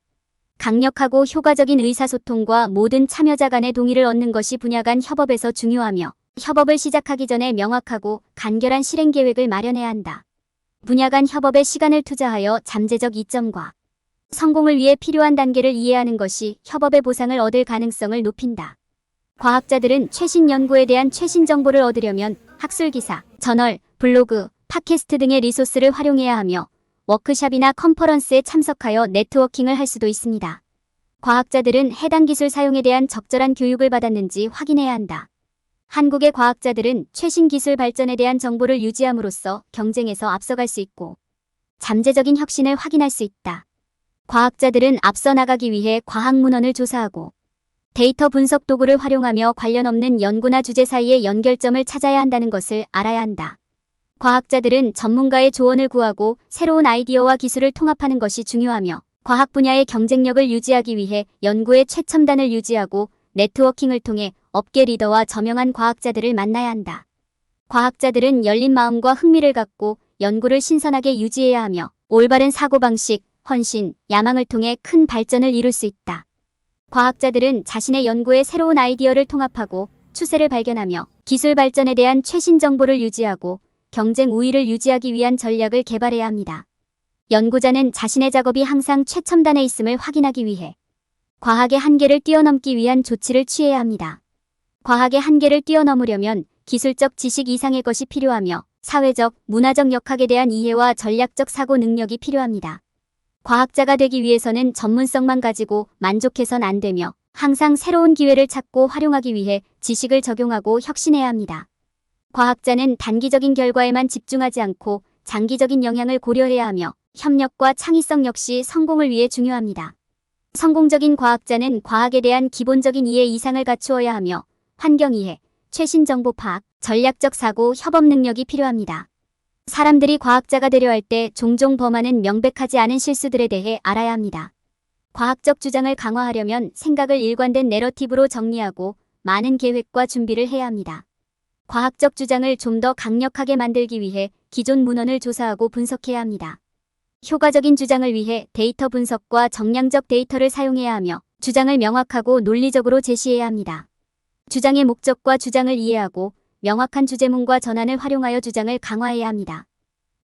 강력하고 효과적인 의사소통과 모든 참여자 간의 동의를 얻는 것이 분야 간 협업에서 중요하며 협업을 시작하기 전에 명확하고 간결한 실행 계획을 마련해야 한다. 분야 간 협업에 시간을 투자하여 잠재적 이점과 성공을 위해 필요한 단계를 이해하는 것이 협업의 보상을 얻을 가능성을 높인다. 과학자들은 최신 연구에 대한 최신 정보를 얻으려면 학술기사, 저널, 블로그, 팟캐스트 등의 리소스를 활용해야 하며 워크숍이나 컨퍼런스에 참석하여 네트워킹을 할 수도 있습니다. 과학자들은 해당 기술 사용에 대한 적절한 교육을 받았는지 확인해야 한다. 한국의 과학자들은 최신 기술 발전에 대한 정보를 유지함으로써 경쟁에서 앞서갈 수 있고 잠재적인 혁신을 확인할 수 있다. 과학자들은 앞서 나가기 위해 과학 문헌을 조사하고 데이터 분석 도구를 활용하며 관련 없는 연구나 주제 사이의 연결점을 찾아야 한다는 것을 알아야 한다. 과학자들은 전문가의 조언을 구하고 새로운 아이디어와 기술을 통합하는 것이 중요하며 과학 분야의 경쟁력을 유지하기 위해 연구의 최첨단을 유지하고 네트워킹을 통해 업계 리더와 저명한 과학자들을 만나야 한다. 과학자들은 열린 마음과 흥미를 갖고 연구를 신선하게 유지해야 하며 올바른 사고방식, 헌신, 야망을 통해 큰 발전을 이룰 수 있다. 과학자들은 자신의 연구에 새로운 아이디어를 통합하고 추세를 발견하며 기술 발전에 대한 최신 정보를 유지하고 경쟁 우위를 유지하기 위한 전략을 개발해야 합니다. 연구자는 자신의 작업이 항상 최첨단에 있음을 확인하기 위해 과학의 한계를 뛰어넘기 위한 조치를 취해야 합니다. 과학의 한계를 뛰어넘으려면 기술적 지식 이상의 것이 필요하며 사회적, 문화적 역학에 대한 이해와 전략적 사고 능력이 필요합니다. 과학자가 되기 위해서는 전문성만 가지고 만족해선 안 되며 항상 새로운 기회를 찾고 활용하기 위해 지식을 적용하고 혁신해야 합니다. 과학자는 단기적인 결과에만 집중하지 않고 장기적인 영향을 고려해야 하며 협력과 창의성 역시 성공을 위해 중요합니다. 성공적인 과학자는 과학에 대한 기본적인 이해 이상을 갖추어야 하며 환경 이해, 최신 정보 파악, 전략적 사고, 협업 능력이 필요합니다. 사람들이 과학자가 되려 할 때 종종 범하는 명백하지 않은 실수들에 대해 알아야 합니다. 과학적 주장을 강화하려면 생각을 일관된 내러티브로 정리하고 많은 계획과 준비를 해야 합니다. 과학적 주장을 좀 더 강력하게 만들기 위해 기존 문헌을 조사하고 분석해야 합니다. 효과적인 주장을 위해 데이터 분석과 정량적 데이터를 사용해야 하며 주장을 명확하고 논리적으로 제시해야 합니다. 주장의 목적과 주장을 이해하고 명확한 주제문과 전환을 활용하여 주장을 강화해야 합니다.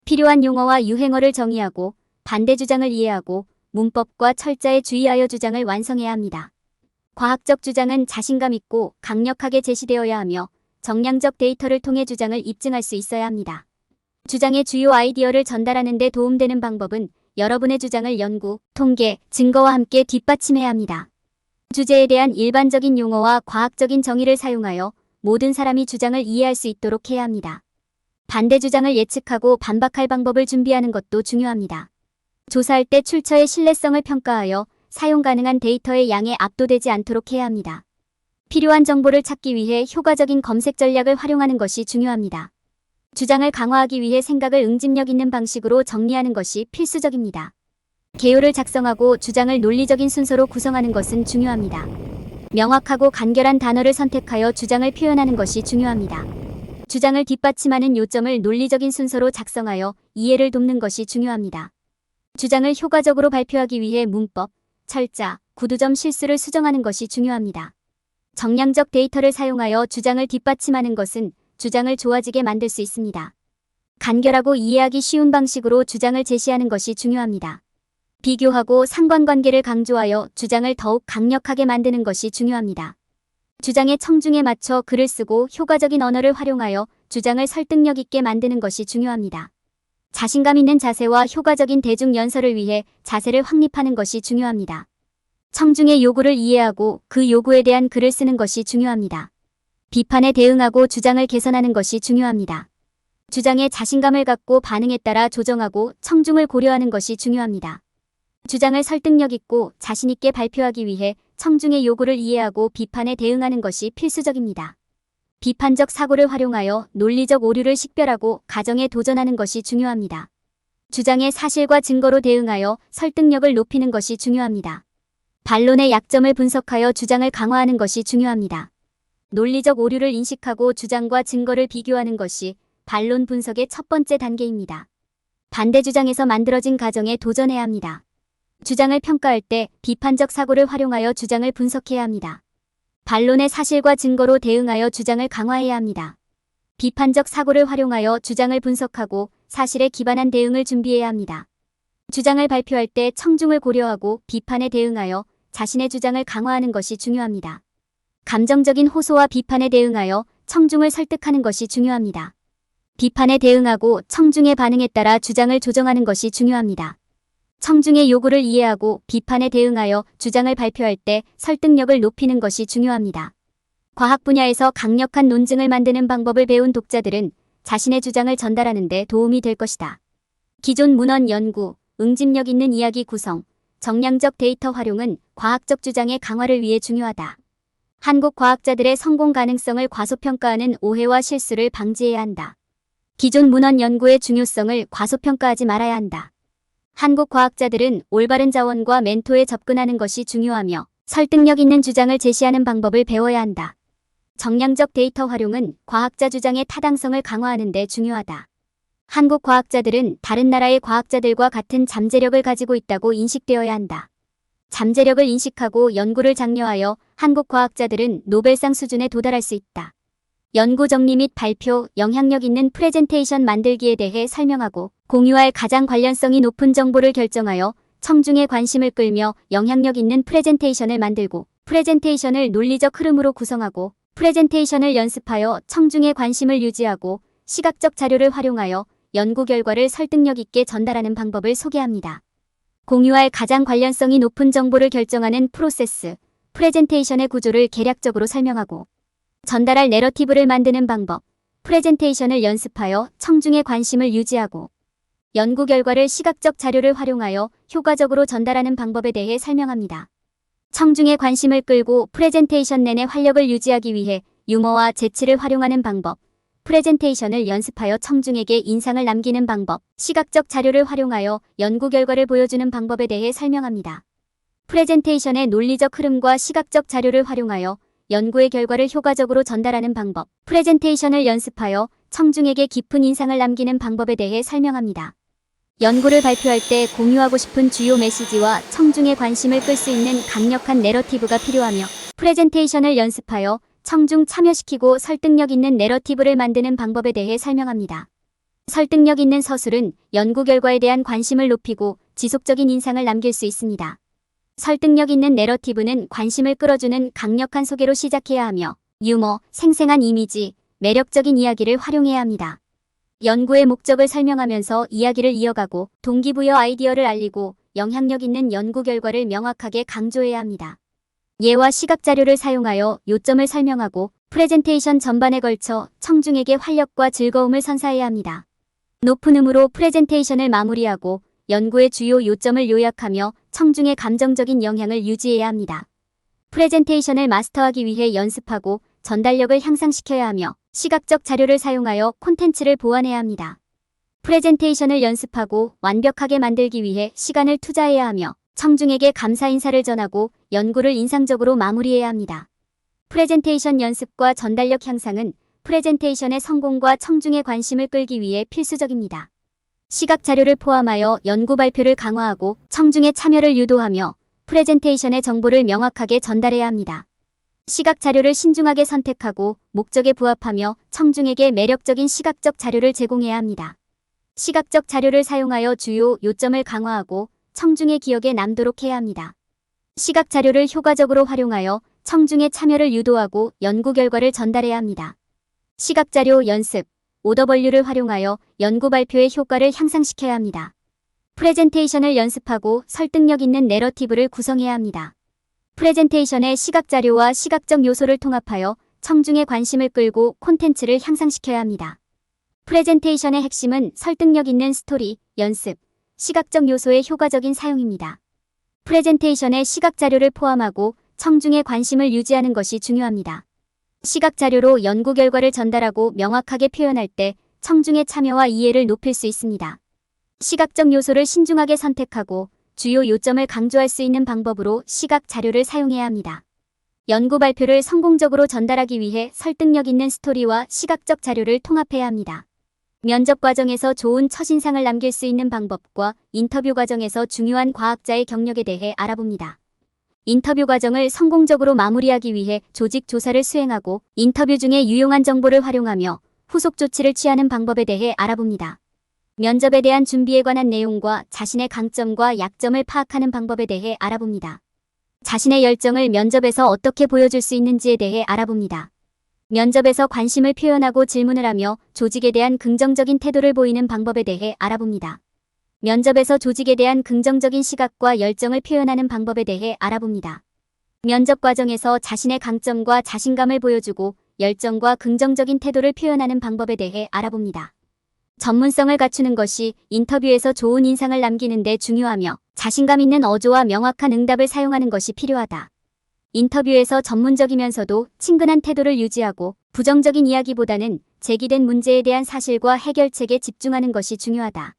필요한 용어와 유행어를 정의하고 반대 주장을 이해하고 문법과 철자에 주의하여 주장을 완성해야 합니다. 과학적 주장은 자신감 있고 강력하게 제시되어야 하며 정량적 데이터를 통해 주장을 입증할 수 있어야 합니다. 주장의 주요 아이디어를 전달하는 데 도움되는 방법은 여러분의 주장을 연구, 통계, 증거와 함께 뒷받침해야 합니다. 주제에 대한 일반적인 용어와 과학적인 정의를 사용하여 모든 사람이 주장을 이해할 수 있도록 해야 합니다. 반대 주장을 예측하고 반박할 방법을 준비하는 것도 중요합니다. 조사할 때 출처의 신뢰성을 평가하여 사용 가능한 데이터의 양에 압도되지 않도록 해야 합니다. 필요한 정보를 찾기 위해 효과적인 검색 전략을 활용하는 것이 중요합니다. 주장을 강화하기 위해 생각을 응집력 있는 방식으로 정리하는 것이 필수적입니다. 개요를 작성하고 주장을 논리적인 순서로 구성하는 것은 중요합니다. 명확하고 간결한 단어를 선택하여 주장을 표현하는 것이 중요합니다. 주장을 뒷받침하는 요점을 논리적인 순서로 작성하여 이해를 돕는 것이 중요합니다. 주장을 효과적으로 발표하기 위해 문법, 철자, 구두점 실수를 수정하는 것이 중요합니다. 정량적 데이터를 사용하여 주장을 뒷받침하는 것은 주장을 좋아지게 만들 수 있습니다. 간결하고 이해하기 쉬운 방식으로 주장을 제시하는 것이 중요합니다. 비교하고 상관관계를 강조하여 주장을 더욱 강력하게 만드는 것이 중요합니다. 주장의 청중에 맞춰 글을 쓰고 효과적인 언어를 활용하여 주장을 설득력 있게 만드는 것이 중요합니다. 자신감 있는 자세와 효과적인 대중 연설을 위해 자세를 확립하는 것이 중요합니다. 청중의 요구를 이해하고 그 요구에 대한 글을 쓰는 것이 중요합니다. 비판에 대응하고 주장을 개선하는 것이 중요합니다. 주장에 자신감을 갖고 반응에 따라 조정하고 청중을 고려하는 것이 중요합니다. 주장을 설득력 있고 자신 있게 발표하기 위해 청중의 요구를 이해하고 비판에 대응하는 것이 필수적입니다. 비판적 사고를 활용하여 논리적 오류를 식별하고 가정에 도전하는 것이 중요합니다. 주장의 사실과 증거로 대응하여 설득력을 높이는 것이 중요합니다. 반론의 약점을 분석하여 주장을 강화하는 것이 중요합니다. 논리적 오류를 인식하고 주장과 증거를 비교하는 것이 반론 분석의 첫 번째 단계입니다. 반대 주장에서 만들어진 가정에 도전해야 합니다. 주장을 평가할 때 비판적 사고를 활용하여 주장을 분석해야 합니다. 반론의 사실과 증거로 대응하여 주장을 강화해야 합니다. 비판적 사고를 활용하여 주장을 분석하고 사실에 기반한 대응을 준비해야 합니다. 주장을 발표할 때 청중을 고려하고 비판에 대응하여 자신의 주장을 강화하는 것이 중요합니다. 감정적인 호소와 비판에 대응하여 청중을 설득하는 것이 중요합니다. 비판에 대응하고 청중의 반응에 따라 주장을 조정하는 것이 중요합니다. 청중의 요구를 이해하고 비판에 대응하여 주장을 발표할 때 설득력을 높이는 것이 중요합니다. 과학 분야에서 강력한 논증을 만드는 방법을 배운 독자들은 자신의 주장을 전달하는 데 도움이 될 것이다. 기존 문헌 연구, 응집력 있는 이야기 구성, 정량적 데이터 활용은 과학적 주장의 강화를 위해 중요하다. 한국 과학자들의 성공 가능성을 과소평가하는 오해와 실수를 방지해야 한다. 기존 문헌 연구의 중요성을 과소평가하지 말아야 한다. 한국 과학자들은 올바른 자원과 멘토에 접근하는 것이 중요하며 설득력 있는 주장을 제시하는 방법을 배워야 한다. 정량적 데이터 활용은 과학자 주장의 타당성을 강화하는 데 중요하다. 한국 과학자들은 다른 나라의 과학자들과 같은 잠재력을 가지고 있다고 인식되어야 한다. 잠재력을 인식하고 연구를 장려하여 한국 과학자들은 노벨상 수준에 도달할 수 있다. 연구 정리 및 발표, 영향력 있는 프레젠테이션 만들기에 대해 설명하고 공유할 가장 관련성이 높은 정보를 결정하여 청중의 관심을 끌며 영향력 있는 프레젠테이션을 만들고 프레젠테이션을 논리적 흐름으로 구성하고 프레젠테이션을 연습하여 청중의 관심을 유지하고 시각적 자료를 활용하여 연구 결과를 설득력 있게 전달하는 방법을 소개합니다. 공유할 가장 관련성이 높은 정보를 결정하는 프로세스, 프레젠테이션의 구조를 개략적으로 설명하고 전달할 내러티브를 만드는 방법, 프레젠테이션을 연습하여 청중의 관심을 유지하고 연구 결과를 시각적 자료를 활용하여 효과적으로 전달하는 방법에 대해 설명합니다. 청중의 관심을 끌고 프레젠테이션 내내 활력을 유지하기 위해 유머와 재치를 활용하는 방법, 프레젠테이션을 연습하여 청중에게 인상을 남기는 방법, 시각적 자료를 활용하여 연구 결과를 보여주는 방법에 대해 설명합니다. 프레젠테이션의 논리적 흐름과 시각적 자료를 활용하여 연구의 결과를 효과적으로 전달하는 방법, 프레젠테이션을 연습하여 청중에게 깊은 인상을 남기는 방법에 대해 설명합니다. 연구를 발표할 때 공유하고 싶은 주요 메시지와 청중의 관심을 끌 수 있는 강력한 내러티브가 필요하며 프레젠테이션을 연습하여 청중 참여시키고 설득력 있는 내러티브를 만드는 방법에 대해 설명합니다. 설득력 있는 서술은 연구 결과에 대한 관심을 높이고 지속적인 인상을 남길 수 있습니다. 설득력 있는 내러티브는 관심을 끌어주는 강력한 소개로 시작해야 하며 유머, 생생한 이미지, 매력적인 이야기를 활용해야 합니다. 연구의 목적을 설명하면서 이야기를 이어가고 동기부여 아이디어를 알리고 영향력 있는 연구 결과를 명확하게 강조해야 합니다. 예와 시각 자료를 사용하여 요점을 설명하고 프레젠테이션 전반에 걸쳐 청중에게 활력과 즐거움을 선사해야 합니다. 높은 음으로 프레젠테이션을 마무리하고 연구의 주요 요점을 요약하며 청중의 감정적인 영향을 유지해야 합니다. 프레젠테이션을 마스터하기 위해 연습하고 전달력을 향상시켜야 하며 시각적 자료를 사용하여 콘텐츠를 보완해야 합니다. 프레젠테이션을 연습하고 완벽하게 만들기 위해 시간을 투자해야 하며 청중에게 감사 인사를 전하고 연구를 인상적으로 마무리해야 합니다. 프레젠테이션 연습과 전달력 향상은 프레젠테이션의 성공과 청중의 관심을 끌기 위해 필수적입니다. 시각 자료를 포함하여 연구 발표를 강화하고 청중의 참여를 유도하며 프레젠테이션의 정보를 명확하게 전달해야 합니다. 시각 자료를 신중하게 선택하고 목적에 부합하며 청중에게 매력적인 시각적 자료를 제공해야 합니다. 시각적 자료를 사용하여 주요 요점을 강화하고 청중의 기억에 남도록 해야 합니다. 시각 자료를 효과적으로 활용하여 청중의 참여를 유도하고 연구 결과를 전달해야 합니다. 시각 자료 연습, 오더벌류를 활용하여 연구 발표의 효과를 향상시켜야 합니다. 프레젠테이션을 연습하고 설득력 있는 내러티브를 구성해야 합니다. 프레젠테이션의 시각 자료와 시각적 요소를 통합하여 청중의 관심을 끌고 콘텐츠를 향상시켜야 합니다. 프레젠테이션의 핵심은 설득력 있는 스토리, 연습, 시각적 요소의 효과적인 사용입니다. 프레젠테이션에 시각 자료를 포함하고 청중의 관심을 유지하는 것이 중요합니다. 시각 자료로 연구 결과를 전달하고 명확하게 표현할 때 청중의 참여와 이해를 높일 수 있습니다. 시각적 요소를 신중하게 선택하고 주요 요점을 강조할 수 있는 방법으로 시각 자료를 사용해야 합니다. 연구 발표를 성공적으로 전달하기 위해 설득력 있는 스토리와 시각적 자료를 통합해야 합니다. 면접 과정에서 좋은 첫인상을 남길 수 있는 방법과 인터뷰 과정에서 중요한 과학자의 경력에 대해 알아봅니다. 인터뷰 과정을 성공적으로 마무리하기 위해 조직 조사를 수행하고 인터뷰 중에 유용한 정보를 활용하며 후속 조치를 취하는 방법에 대해 알아봅니다. 면접에 대한 준비에 관한 내용과 자신의 강점과 약점을 파악하는 방법에 대해 알아봅니다. 자신의 열정을 면접에서 어떻게 보여줄 수 있는지에 대해 알아봅니다. 면접에서 관심을 표현하고 질문을 하며 조직에 대한 긍정적인 태도를 보이는 방법에 대해 알아봅니다. 면접에서 조직에 대한 긍정적인 시각과 열정을 표현하는 방법에 대해 알아봅니다. 면접 과정에서 자신의 강점과 자신감을 보여주고 열정과 긍정적인 태도를 표현하는 방법에 대해 알아봅니다. 전문성을 갖추는 것이 인터뷰에서 좋은 인상을 남기는 데 중요하며 자신감 있는 어조와 명확한 응답을 사용하는 것이 필요하다. 인터뷰에서 전문적이면서도 친근한 태도를 유지하고 부정적인 이야기보다는 제기된 문제에 대한 사실과 해결책에 집중하는 것이 중요하다.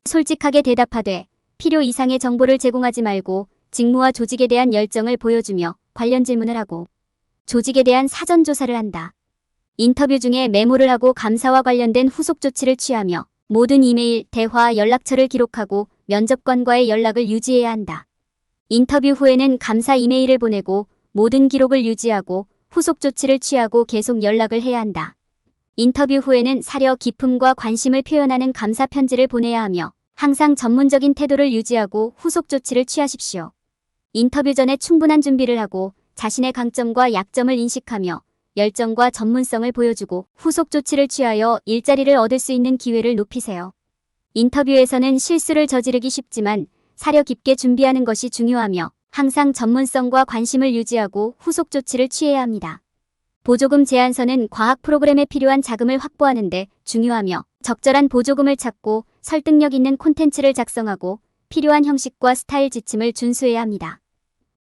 솔직하게 대답하되 필요 이상의 정보를 제공하지 말고 직무와 조직에 대한 열정을 보여주며 관련 질문을 하고 조직에 대한 사전 조사를 한다. 인터뷰 중에 메모를 하고 감사와 관련된 후속 조치를 취하며 모든 이메일, 대화, 연락처를 기록하고 면접관과의 연락을 유지해야 한다. 인터뷰 후에는 감사 이메일을 보내고 모든 기록을 유지하고 후속 조치를 취하고 계속 연락을 해야 한다. 인터뷰 후에는 사려 기품과 관심을 표현하는 감사 편지를 보내야 하며 항상 전문적인 태도를 유지하고 후속 조치를 취하십시오. 인터뷰 전에 충분한 준비를 하고 자신의 강점과 약점을 인식하며 열정과 전문성을 보여주고 후속 조치를 취하여 일자리를 얻을 수 있는 기회를 높이세요. 인터뷰에서는 실수를 저지르기 쉽지만 사려 깊게 준비하는 것이 중요하며 항상 전문성과 관심을 유지하고 후속 조치를 취해야 합니다. 보조금 제안서는 과학 프로그램에 필요한 자금을 확보하는 데 중요하며 적절한 보조금을 찾고 설득력 있는 콘텐츠를 작성하고 필요한 형식과 스타일 지침을 준수해야 합니다.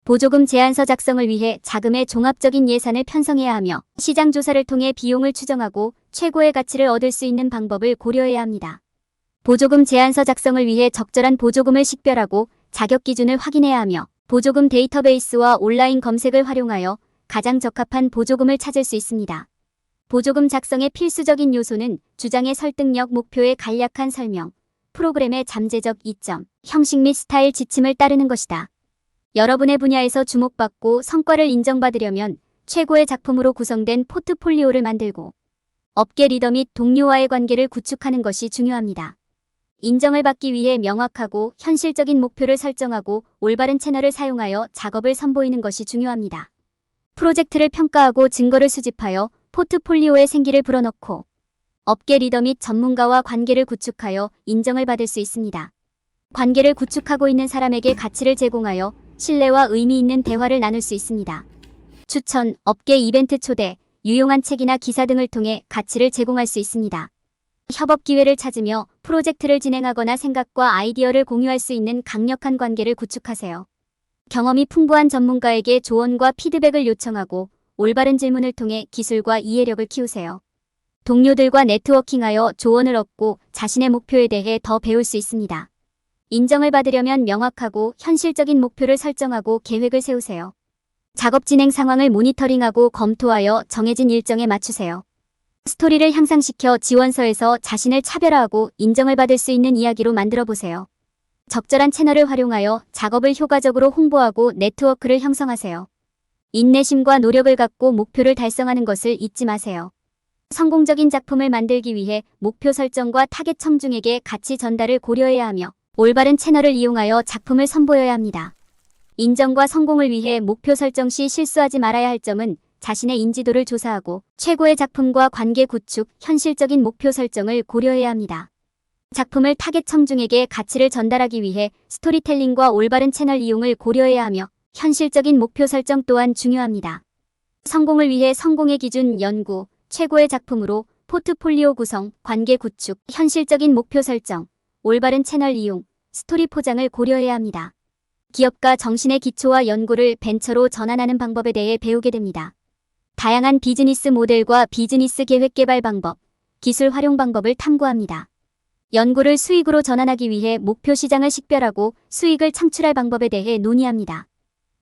보조금 제안서 작성을 위해 자금의 종합적인 예산을 편성해야 하며 시장 조사를 통해 비용을 추정하고 최고의 가치를 얻을 수 있는 방법을 고려해야 합니다. 보조금 제안서 작성을 위해 적절한 보조금을 식별하고 자격 기준을 확인해야 하며 보조금 데이터베이스와 온라인 검색을 활용하여 가장 적합한 보조금을 찾을 수 있습니다. 보조금 작성의 필수적인 요소는 주장의 설득력, 목표의 간략한 설명, 프로그램의 잠재적 이점, 형식 및 스타일 지침을 따르는 것이다. 여러분의 분야에서 주목받고 성과를 인정받으려면 최고의 작품으로 구성된 포트폴리오를 만들고 업계 리더 및 동료와의 관계를 구축하는 것이 중요합니다. 인정을 받기 위해 명확하고 현실적인 목표를 설정하고 올바른 채널을 사용하여 작업을 선보이는 것이 중요합니다. 프로젝트를 평가하고 증거를 수집하여 포트폴리오에 생기를 불어넣고 업계 리더 및 전문가와 관계를 구축하여 인정을 받을 수 있습니다. 관계를 구축하고 있는 사람에게 가치를 제공하여 신뢰와 의미 있는 대화를 나눌 수 있습니다. 추천, 업계 이벤트 초대, 유용한 책이나 기사 등을 통해 가치를 제공할 수 있습니다. 협업 기회를 찾으며 프로젝트를 진행하거나 생각과 아이디어를 공유할 수 있는 강력한 관계를 구축하세요. 경험이 풍부한 전문가에게 조언과 피드백을 요청하고 올바른 질문을 통해 기술과 이해력을 키우세요. 동료들과 네트워킹하여 조언을 얻고 자신의 목표에 대해 더 배울 수 있습니다. 인정을 받으려면 명확하고 현실적인 목표를 설정하고 계획을 세우세요. 작업 진행 상황을 모니터링하고 검토하여 정해진 일정에 맞추세요. 스토리를 향상시켜 지원서에서 자신을 차별화하고 인정을 받을 수 있는 이야기로 만들어 보세요. 적절한 채널을 활용하여 작업을 효과적으로 홍보하고 네트워크를 형성하세요. 인내심과 노력을 갖고 목표를 달성하는 것을 잊지 마세요. 성공적인 작품을 만들기 위해 목표 설정과 타겟 청중에게 가치 전달을 고려해야 하며 올바른 채널을 이용하여 작품을 선보여야 합니다. 인정과 성공을 위해 목표 설정 시 실수하지 말아야 할 점은 자신의 인지도를 조사하고 최고의 작품과 관계 구축, 현실적인 목표 설정을 고려해야 합니다. 작품을 타겟 청중에게 가치를 전달하기 위해 스토리텔링과 올바른 채널 이용을 고려해야 하며 현실적인 목표 설정 또한 중요합니다. 성공을 위해 성공의 기준 연구, 최고의 작품으로 포트폴리오 구성, 관계 구축, 현실적인 목표 설정, 올바른 채널 이용, 스토리 포장을 고려해야 합니다. 기업가 정신의 기초와 연구를 벤처로 전환하는 방법에 대해 배우게 됩니다. 다양한 비즈니스 모델과 비즈니스 계획 개발 방법, 기술 활용 방법을 탐구합니다. 연구를 수익으로 전환하기 위해 목표 시장을 식별하고 수익을 창출할 방법에 대해 논의합니다.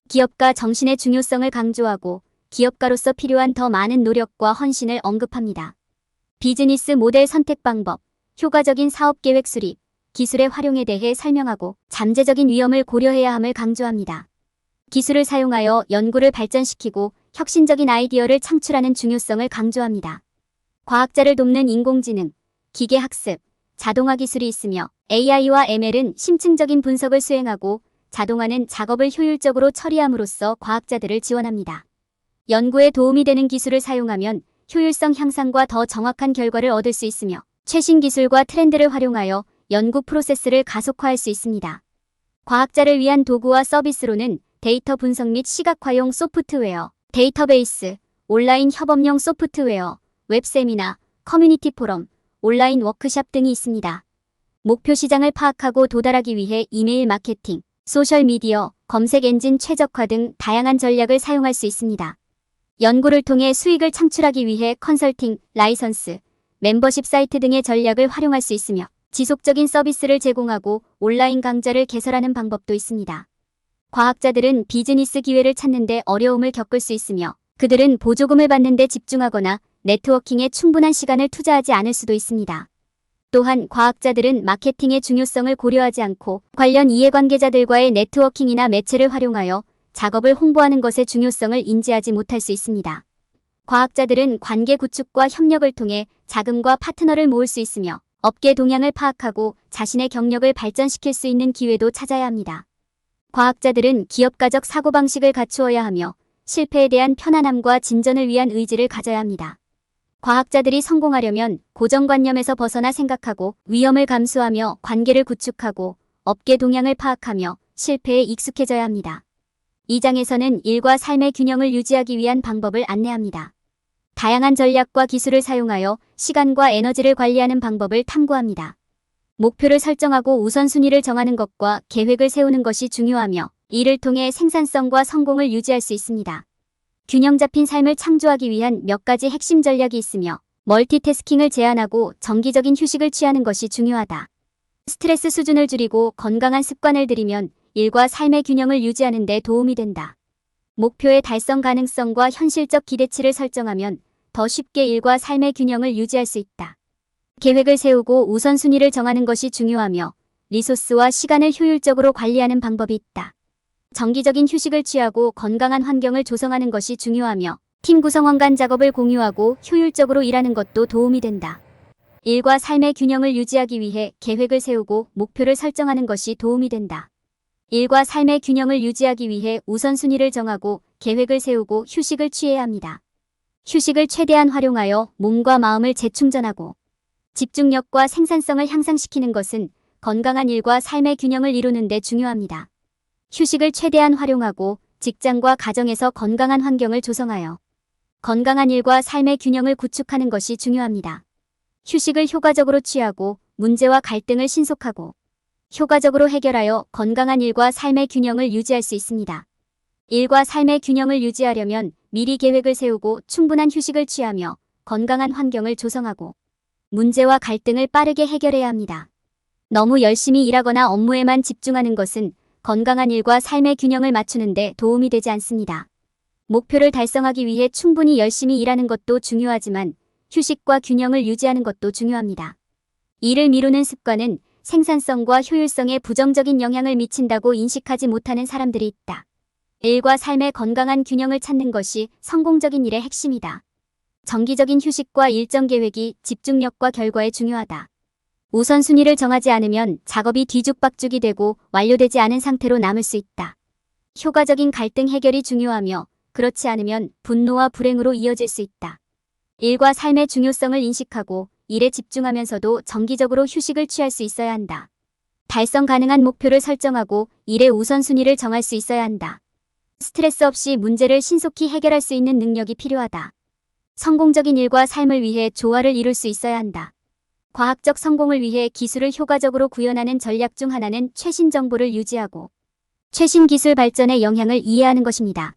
기업가 정신의 중요성을 강조하고 기업가로서 필요한 더 많은 노력과 헌신을 언급합니다. 비즈니스 모델 선택 방법, 효과적인 사업 계획 수립, 기술의 활용에 대해 설명하고 잠재적인 위험을 고려해야 함을 강조합니다. 기술을 사용하여 연구를 발전시키고 혁신적인 아이디어를 창출하는 중요성을 강조합니다. 과학자를 돕는 인공지능, 기계학습, 자동화 기술이 있으며 AI와 ML은 심층적인 분석을 수행하고 자동화는 작업을 효율적으로 처리함으로써 과학자들을 지원합니다. 연구에 도움이 되는 기술을 사용하면 효율성 향상과 더 정확한 결과를 얻을 수 있으며 최신 기술과 트렌드를 활용하여 연구 프로세스를 가속화할 수 있습니다. 과학자를 위한 도구와 서비스로는 데이터 분석 및 시각화용 소프트웨어, 데이터베이스, 온라인 협업용 소프트웨어, 웹세미나, 커뮤니티 포럼, 온라인 워크샵 등이 있습니다. 목표 시장을 파악하고 도달하기 위해 이메일 마케팅, 소셜미디어, 검색 엔진 최적화 등 다양한 전략을 사용할 수 있습니다. 연구를 통해 수익을 창출하기 위해 컨설팅, 라이선스, 멤버십 사이트 등의 전략을 활용할 수 있으며 지속적인 서비스를 제공하고 온라인 강좌를 개설하는 방법도 있습니다. 과학자들은 비즈니스 기회를 찾는 데 어려움을 겪을 수 있으며 그들은 보조금을 받는 데 집중하거나 네트워킹에 충분한 시간을 투자하지 않을 수도 있습니다. 또한 과학자들은 마케팅의 중요성을 고려하지 않고 관련 이해관계자들과의 네트워킹이나 매체를 활용하여 작업을 홍보하는 것의 중요성을 인지하지 못할 수 있습니다. 과학자들은 관계 구축과 협력을 통해 자금과 파트너를 모을 수 있으며 업계 동향을 파악하고 자신의 경력을 발전시킬 수 있는 기회도 찾아야 합니다. 과학자들은 기업가적 사고방식을 갖추어야 하며 실패에 대한 편안함과 진전을 위한 의지를 가져야 합니다. 과학자들이 성공하려면 고정관념에서 벗어나 생각하고 위험을 감수하며 관계를 구축하고 업계 동향을 파악하며 실패에 익숙해져야 합니다. 이 장에서는 일과 삶의 균형을 유지하기 위한 방법을 안내합니다. 다양한 전략과 기술을 사용하여 시간과 에너지를 관리하는 방법을 탐구합니다. 목표를 설정하고 우선순위를 정하는 것과 계획을 세우는 것이 중요하며 이를 통해 생산성과 성공을 유지할 수 있습니다. 균형 잡힌 삶을 창조하기 위한 몇 가지 핵심 전략이 있으며 멀티태스킹을 제한하고 정기적인 휴식을 취하는 것이 중요하다. 스트레스 수준을 줄이고 건강한 습관을 들이면 일과 삶의 균형을 유지하는 데 도움이 된다. 목표의 달성 가능성과 현실적 기대치를 설정하면 더 쉽게 일과 삶의 균형을 유지할 수 있다. 계획을 세우고 우선순위를 정하는 것이 중요하며 리소스와 시간을 효율적으로 관리하는 방법이 있다. 정기적인 휴식을 취하고 건강한 환경을 조성하는 것이 중요하며 팀 구성원 간 작업을 공유하고 효율적으로 일하는 것도 도움이 된다. 일과 삶의 균형을 유지하기 위해 계획을 세우고 목표를 설정하는 것이 도움이 된다. 일과 삶의 균형을 유지하기 위해 우선순위를 정하고 계획을 세우고 휴식을 취해야 합니다. 휴식을 최대한 활용하여 몸과 마음을 재충전하고 집중력과 생산성을 향상시키는 것은 건강한 일과 삶의 균형을 이루는 데 중요합니다. 휴식을 최대한 활용하고 직장과 가정에서 건강한 환경을 조성하여 건강한 일과 삶의 균형을 구축하는 것이 중요합니다. 휴식을 효과적으로 취하고 문제와 갈등을 신속하고 효과적으로 해결하여 건강한 일과 삶의 균형을 유지할 수 있습니다. 일과 삶의 균형을 유지하려면 미리 계획을 세우고 충분한 휴식을 취하며 건강한 환경을 조성하고 문제와 갈등을 빠르게 해결해야 합니다. 너무 열심히 일하거나 업무에만 집중하는 것은 건강한 일과 삶의 균형을 맞추는 데 도움이 되지 않습니다. 목표를 달성하기 위해 충분히 열심히 일하는 것도 중요하지만 휴식과 균형을 유지하는 것도 중요합니다. 일을 미루는 습관은 생산성과 효율성에 부정적인 영향을 미친다고 인식하지 못하는 사람들이 있다. 일과 삶의 건강한 균형을 찾는 것이 성공적인 일의 핵심이다. 정기적인 휴식과 일정 계획이 집중력과 결과에 중요하다. 우선순위를 정하지 않으면 작업이 뒤죽박죽이 되고 완료되지 않은 상태로 남을 수 있다. 효과적인 갈등 해결이 중요하며 그렇지 않으면 분노와 불행으로 이어질 수 있다. 일과 삶의 중요성을 인식하고 일에 집중하면서도 정기적으로 휴식을 취할 수 있어야 한다. 달성 가능한 목표를 설정하고 일의 우선순위를 정할 수 있어야 한다. 스트레스 없이 문제를 신속히 해결할 수 있는 능력이 필요하다. 성공적인 일과 삶을 위해 조화를 이룰 수 있어야 한다. 과학적 성공을 위해 기술을 효과적으로 구현하는 전략 중 하나는 최신 정보를 유지하고 최신 기술 발전의 영향을 이해하는 것입니다.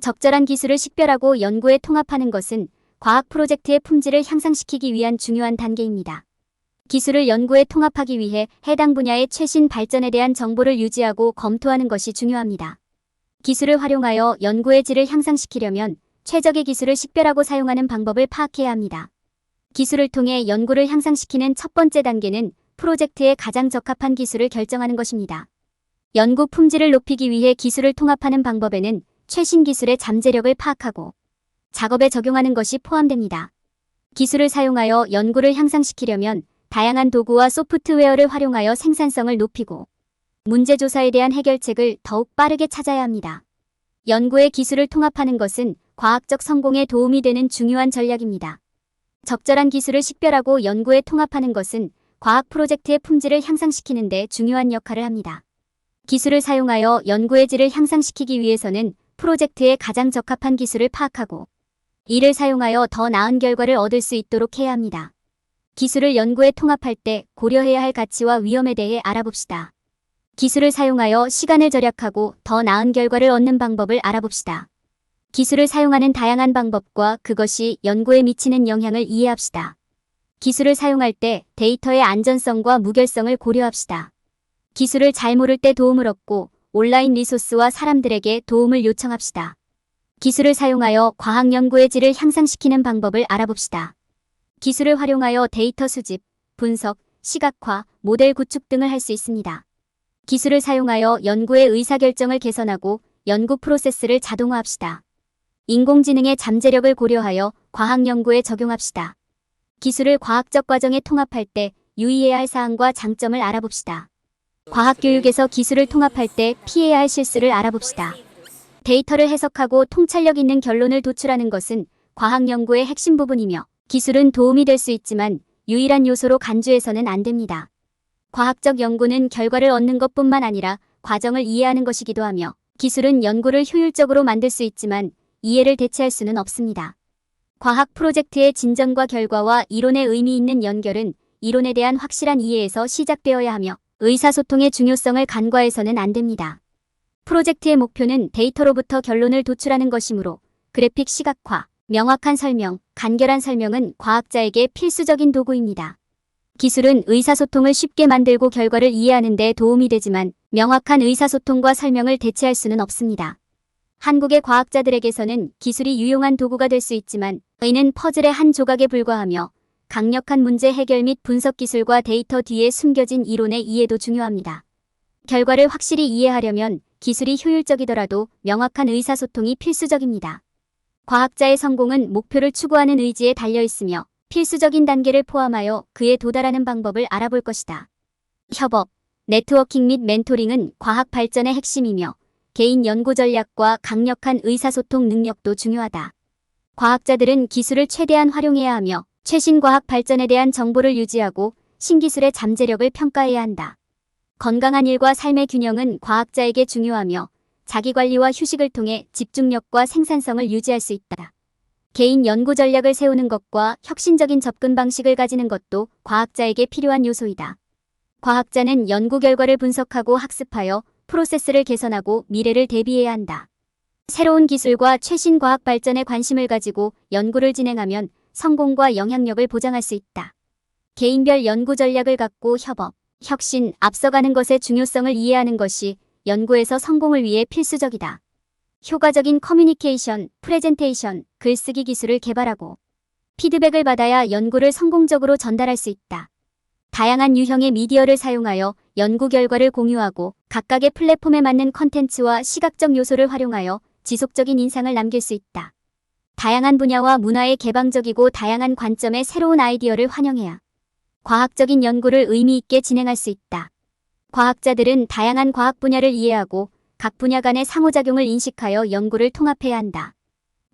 적절한 기술을 식별하고 연구에 통합하는 것은 과학 프로젝트의 품질을 향상시키기 위한 중요한 단계입니다. 기술을 연구에 통합하기 위해 해당 분야의 최신 발전에 대한 정보를 유지하고 검토하는 것이 중요합니다. 기술을 활용하여 연구의 질을 향상시키려면 최적의 기술을 식별하고 사용하는 방법을 파악해야 합니다. 기술을 통해 연구를 향상시키는 첫 번째 단계는 프로젝트에 가장 적합한 기술을 결정하는 것입니다. 연구 품질을 높이기 위해 기술을 통합하는 방법에는 최신 기술의 잠재력을 파악하고 작업에 적용하는 것이 포함됩니다. 기술을 사용하여 연구를 향상시키려면 다양한 도구와 소프트웨어를 활용하여 생산성을 높이고 문제조사에 대한 해결책을 더욱 빠르게 찾아야 합니다. 연구의 기술을 통합하는 것은 과학적 성공에 도움이 되는 중요한 전략입니다. 적절한 기술을 식별하고 연구에 통합하는 것은 과학 프로젝트의 품질을 향상시키는 데 중요한 역할을 합니다. 기술을 사용하여 연구의 질을 향상시키기 위해서는 프로젝트에 가장 적합한 기술을 파악하고 이를 사용하여 더 나은 결과를 얻을 수 있도록 해야 합니다. 기술을 연구에 통합할 때 고려해야 할 가치와 위험에 대해 알아봅시다. 기술을 사용하여 시간을 절약하고 더 나은 결과를 얻는 방법을 알아봅시다. 기술을 사용하는 다양한 방법과 그것이 연구에 미치는 영향을 이해합시다. 기술을 사용할 때 데이터의 안전성과 무결성을 고려합시다. 기술을 잘 모를 때 도움을 얻고 온라인 리소스와 사람들에게 도움을 요청합시다. 기술을 사용하여 과학 연구의 질을 향상시키는 방법을 알아봅시다. 기술을 활용하여 데이터 수집, 분석, 시각화, 모델 구축 등을 할 수 있습니다. 기술을 사용하여 연구의 의사결정을 개선하고 연구 프로세스를 자동화합시다. 인공지능의 잠재력을 고려하여 과학 연구에 적용합시다. 기술을 과학적 과정에 통합할 때 유의해야 할 사항과 장점을 알아봅시다. 과학 교육에서 기술을 통합할 때 피해야 할 실수를 알아봅시다. 데이터를 해석하고 통찰력 있는 결론을 도출하는 것은 과학 연구의 핵심 부분이며 기술은 도움이 될 수 있지만 유일한 요소로 간주해서는 안 됩니다. 과학적 연구는 결과를 얻는 것뿐만 아니라 과정을 이해하는 것이기도 하며 기술은 연구를 효율적으로 만들 수 있지만 이해를 대체할 수는 없습니다. 과학 프로젝트의 진전과 결과와 이론의 의미 있는 연결은 이론에 대한 확실한 이해에서 시작되어야 하며 의사소통의 중요성을 간과해서는 안 됩니다. 프로젝트의 목표는 데이터로부터 결론을 도출하는 것이므로 그래픽 시각화, 명확한 설명, 간결한 설명은 과학자에게 필수적인 도구입니다. 기술은 의사소통을 쉽게 만들고 결과를 이해하는 데 도움이 되지만 명확한 의사소통과 설명을 대체할 수는 없습니다. 한국의 과학자들에게서는 기술이 유용한 도구가 될 수 있지만 이는 퍼즐의 한 조각에 불과하며 강력한 문제 해결 및 분석 기술과 데이터 뒤에 숨겨진 이론의 이해도 중요합니다. 결과를 확실히 이해하려면 기술이 효율적이더라도 명확한 의사소통이 필수적입니다. 과학자의 성공은 목표를 추구하는 의지에 달려 있으며 필수적인 단계를 포함하여 그에 도달하는 방법을 알아볼 것이다. 협업, 네트워킹 및 멘토링은 과학 발전의 핵심이며 개인 연구 전략과 강력한 의사소통 능력도 중요하다. 과학자들은 기술을 최대한 활용해야 하며 최신 과학 발전에 대한 정보를 유지하고 신기술의 잠재력을 평가해야 한다. 건강한 일과 삶의 균형은 과학자에게 중요하며 자기관리와 휴식을 통해 집중력과 생산성을 유지할 수 있다. 개인 연구 전략을 세우는 것과 혁신적인 접근 방식을 가지는 것도 과학자에게 필요한 요소이다. 과학자는 연구 결과를 분석하고 학습하여 프로세스를 개선하고 미래를 대비해야 한다. 새로운 기술과 최신 과학 발전에 관심을 가지고 연구를 진행하면 성공과 영향력을 보장할 수 있다. 개인별 연구 전략을 갖고 협업, 혁신, 앞서가는 것의 중요성을 이해하는 것이 연구에서 성공을 위해 필수적이다. 효과적인 커뮤니케이션, 프레젠테이션, 글쓰기 기술을 개발하고 피드백을 받아야 연구를 성공적으로 전달할 수 있다. 다양한 유형의 미디어를 사용하여 연구 결과를 공유하고 각각의 플랫폼에 맞는 컨텐츠와 시각적 요소를 활용하여 지속적인 인상을 남길 수 있다. 다양한 분야와 문화의 개방적이고 다양한 관점의 새로운 아이디어를 환영해야 과학적인 연구를 의미 있게 진행할 수 있다. 과학자들은 다양한 과학 분야를 이해하고 각 분야 간의 상호작용을 인식하여 연구를 통합해야 한다.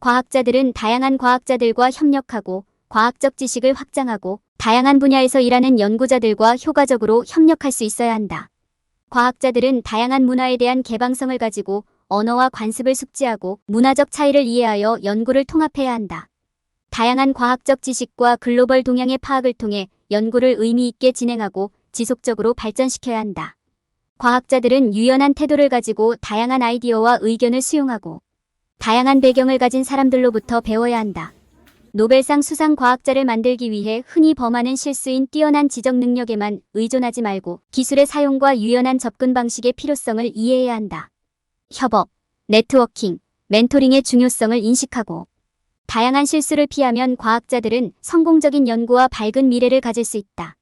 과학자들은 다양한 과학자들과 협력하고 과학적 지식을 확장하고 다양한 분야에서 일하는 연구자들과 효과적으로 협력할 수 있어야 한다. 과학자들은 다양한 문화에 대한 개방성을 가지고 언어와 관습을 숙지하고 문화적 차이를 이해하여 연구를 통합해야 한다. 다양한 과학적 지식과 글로벌 동향의 파악을 통해 연구를 의미 있게 진행하고 지속적으로 발전시켜야 한다. 과학자들은 유연한 태도를 가지고 다양한 아이디어와 의견을 수용하고 다양한 배경을 가진 사람들로부터 배워야 한다. 노벨상 수상 과학자를 만들기 위해 흔히 범하는 실수인 뛰어난 지적 능력에만 의존하지 말고 기술의 사용과 유연한 접근 방식의 필요성을 이해해야 한다. 협업, 네트워킹, 멘토링의 중요성을 인식하고 다양한 실수를 피하면 과학자들은 성공적인 연구와 밝은 미래를 가질 수 있다.